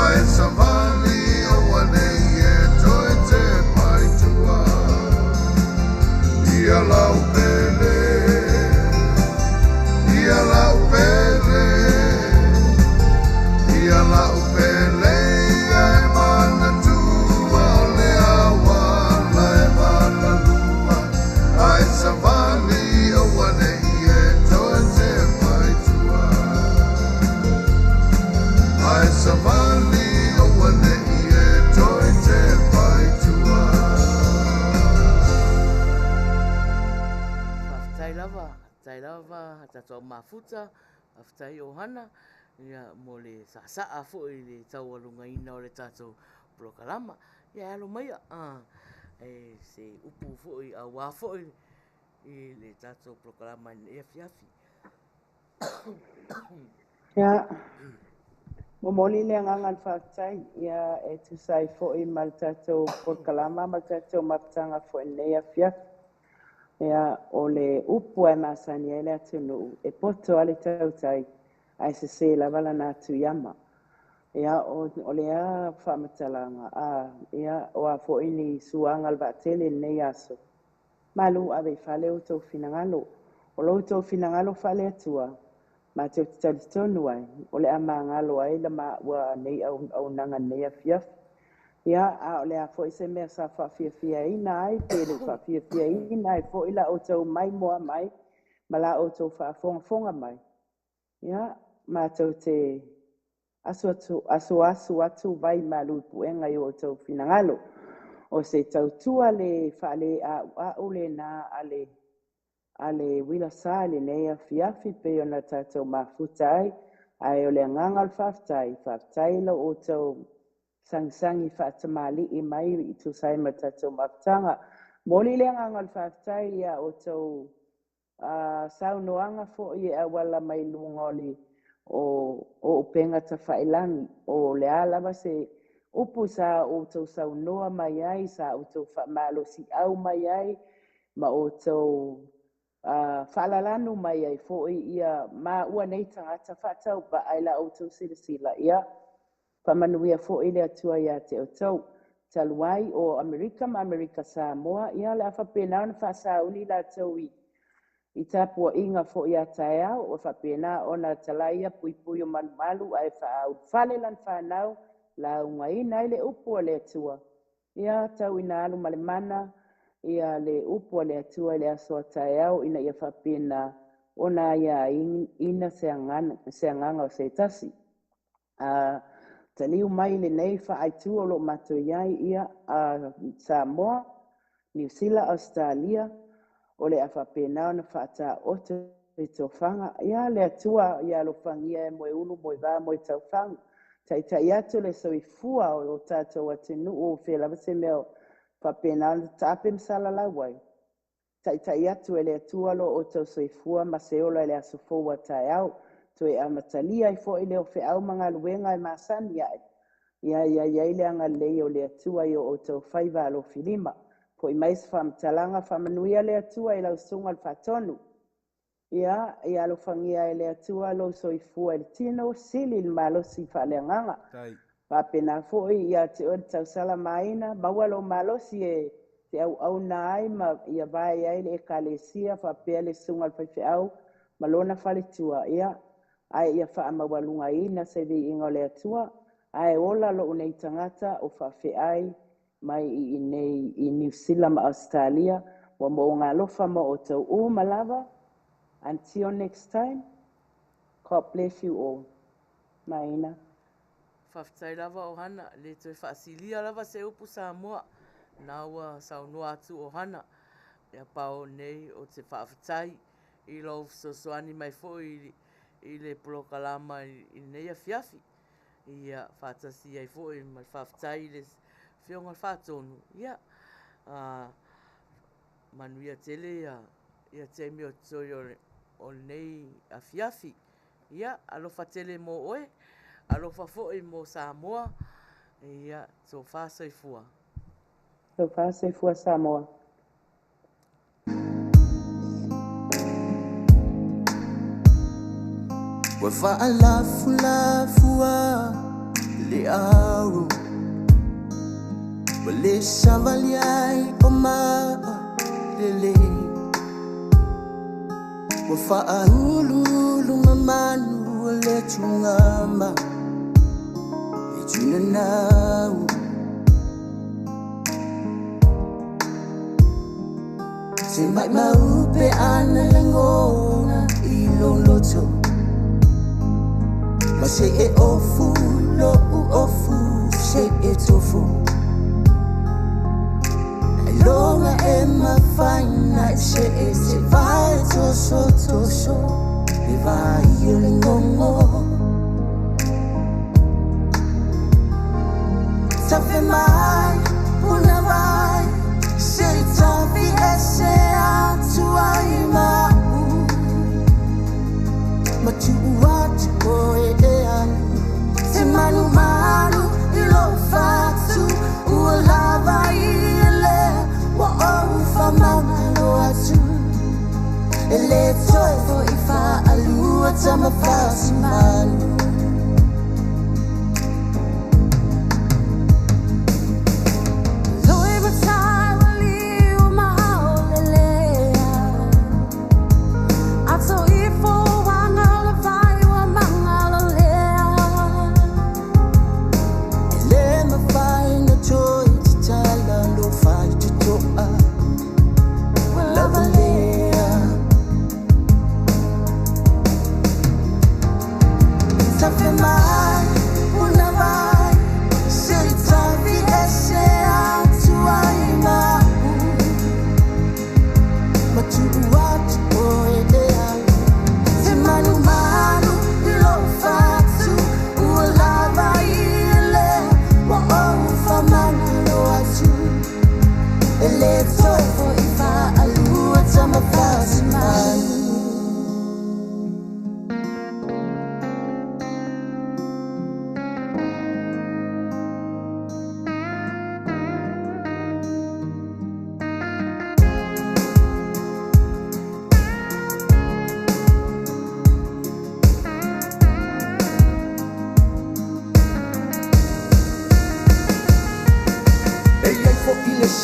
ai savali o wanei e toi te pai tua ia lau pele ia lau pele ia lau pele ia e mana tua o le awa la e mana nua ai savali o wanei e toi te pai tua ai savali o wanei e toi te pai tua tai lava tatou mafuta aftai Ohanna ia mo le sa'a fo'i le taualungaina o le tatou prokalama ia alo maia e se upu fo'i auā fo'i i le tatou prokalama i afiafi Ia, momoli le angangan whaktai, ia e tusai fo'i ma le tatou prokalama, ma le tatou mapatanga fo'i nei afiafi. Ia o le upu e masani e le atunu, e poto ale tautai, ai se se la vala na atu yama. Ia o le a whamatalanga, ia o a fo'i ni suanga al vatele nei aso. Malu ave fale o tau finangalo, o lo tau finangalo fale atua, ma te tali tonu ai, o le ama ngalo ai la ma ua nei au nanga nei afiafi. Ia o le a fo'i se mea sa whawhiawhia ina ai, pe le whawhiawhia ina ai fo'i la o tau mai moa mai, ma la o tau whaafonga mai. Ia, ma tau te asu atu vai ma lupuenga i o tau finangalo. O se tau tua le whale a ule na ale Uila Sa le nei afiafi pe ona tatou mafuta ai o le ngangal whaftai lo o tau sangisangi whaatamali i mai i tu sai ma tatou mafutanga. Moli le ngangal whaftai ia o tau saunoanga fo i e wala mai lungoli o penga ta whailangi o le alama se upu sa o tau saunoa mai ai sa o tau whamalo si au mai ai ma o tau whalalanu mai ai fo ia ma ua nei tangata whatau ba ai la o tau sila ia Manuia fo ile atua ia te o tau taluai o Amerika Samoa ia le afa pena na fa uni la tau i tapua inga fo ia taea o fa pena ona talaia pui o malu ai fa au fale lan fa nau la ungai nai le upu le atua ia tau ina alu malemana ia le upu le atua le aso taea ina ia fa pena ona ia ina se anganga o se tasi taliu mai le nei whaaitu o lo mato iai ia Samoa, New Zealand, Australia, o le awhapena na whaata oto i tō whanga. Ia le atua ia lo whangia e moe ulu, moe wā, moe tau whanga. Tai atu le soifua o tātou atinu o whelava se meo whapena na tāpe msala lauai. Tai atu e le atua lo o tau soifua ma se ola le asofua tai au. Toe amatalia i fo ile o fe au manga luenga e masani ai. Ia ile anga lei o le atua i o tau whaiva alo filima. Po i mais whamtalanga whamanuia le atua i lau sunga al whatonu. Ia alo whangia e le atua lo soifua il tino sili il malo si whaleanganga. Whapena fo ia te ori tau sala maina. Maua lo malo si te au na ai ma ia vai ai le kalesia whapea le sunga al whaife au. Malona whaletua ia. Ai ia whaamawalunga ina se vi ingo le atua, ai ola lo unei tangata o Faiai mai i New Zealand ma Australia, wa mo ngā lofa mo o tau Lave. Until next time, God bless you all. Maina. Whaftai lava Ohanna, le toi whaasilia lava se upu Samoa, nā ua saunua atu Ohanna, ia pao nei o te whaafatai, i lau sosoani mai fo i le polokalama i nei a fiafi. Ia whātasi ai fo i mai whawhtai le whionga whātonu. Ia Manuia tele ia te mi o toi o nei a fiafi. Ia alofa tele mo oe, alofa fo i mo Samoa. Ia so whāsai fua. So whāsai fua Samoa. Wa fa'alafulafua le auru wa le savaliai o maa lele wa fa'ahululu mamanu le tungama le tunanau se mai maupe ana langona I loloto ma se e ofu, lo u ofu, se e tofu. E longa e ma faina, se e se vai toso toso, e vai io l'ingongo. Tafe mai, una vai, se tafi e se a tua imau. Ma tu uat e se manu manu I lo fatu ua lava I le wa o fa mamalo atu e le toi fo I fa alua tama fasi manu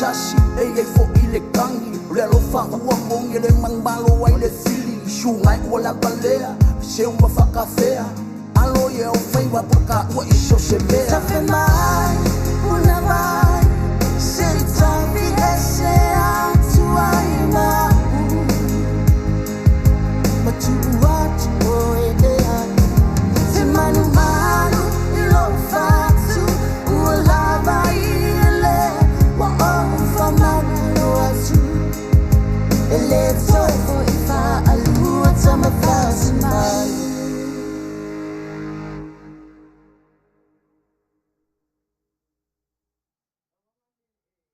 Sasi, ei fo I le kangi Rea lo whahua mongi le mangbalo ai le fili Shungai ua la balea, se uma whakawhea Alo ye o whaiwa poka ua iso se mea Tafe mai, una vai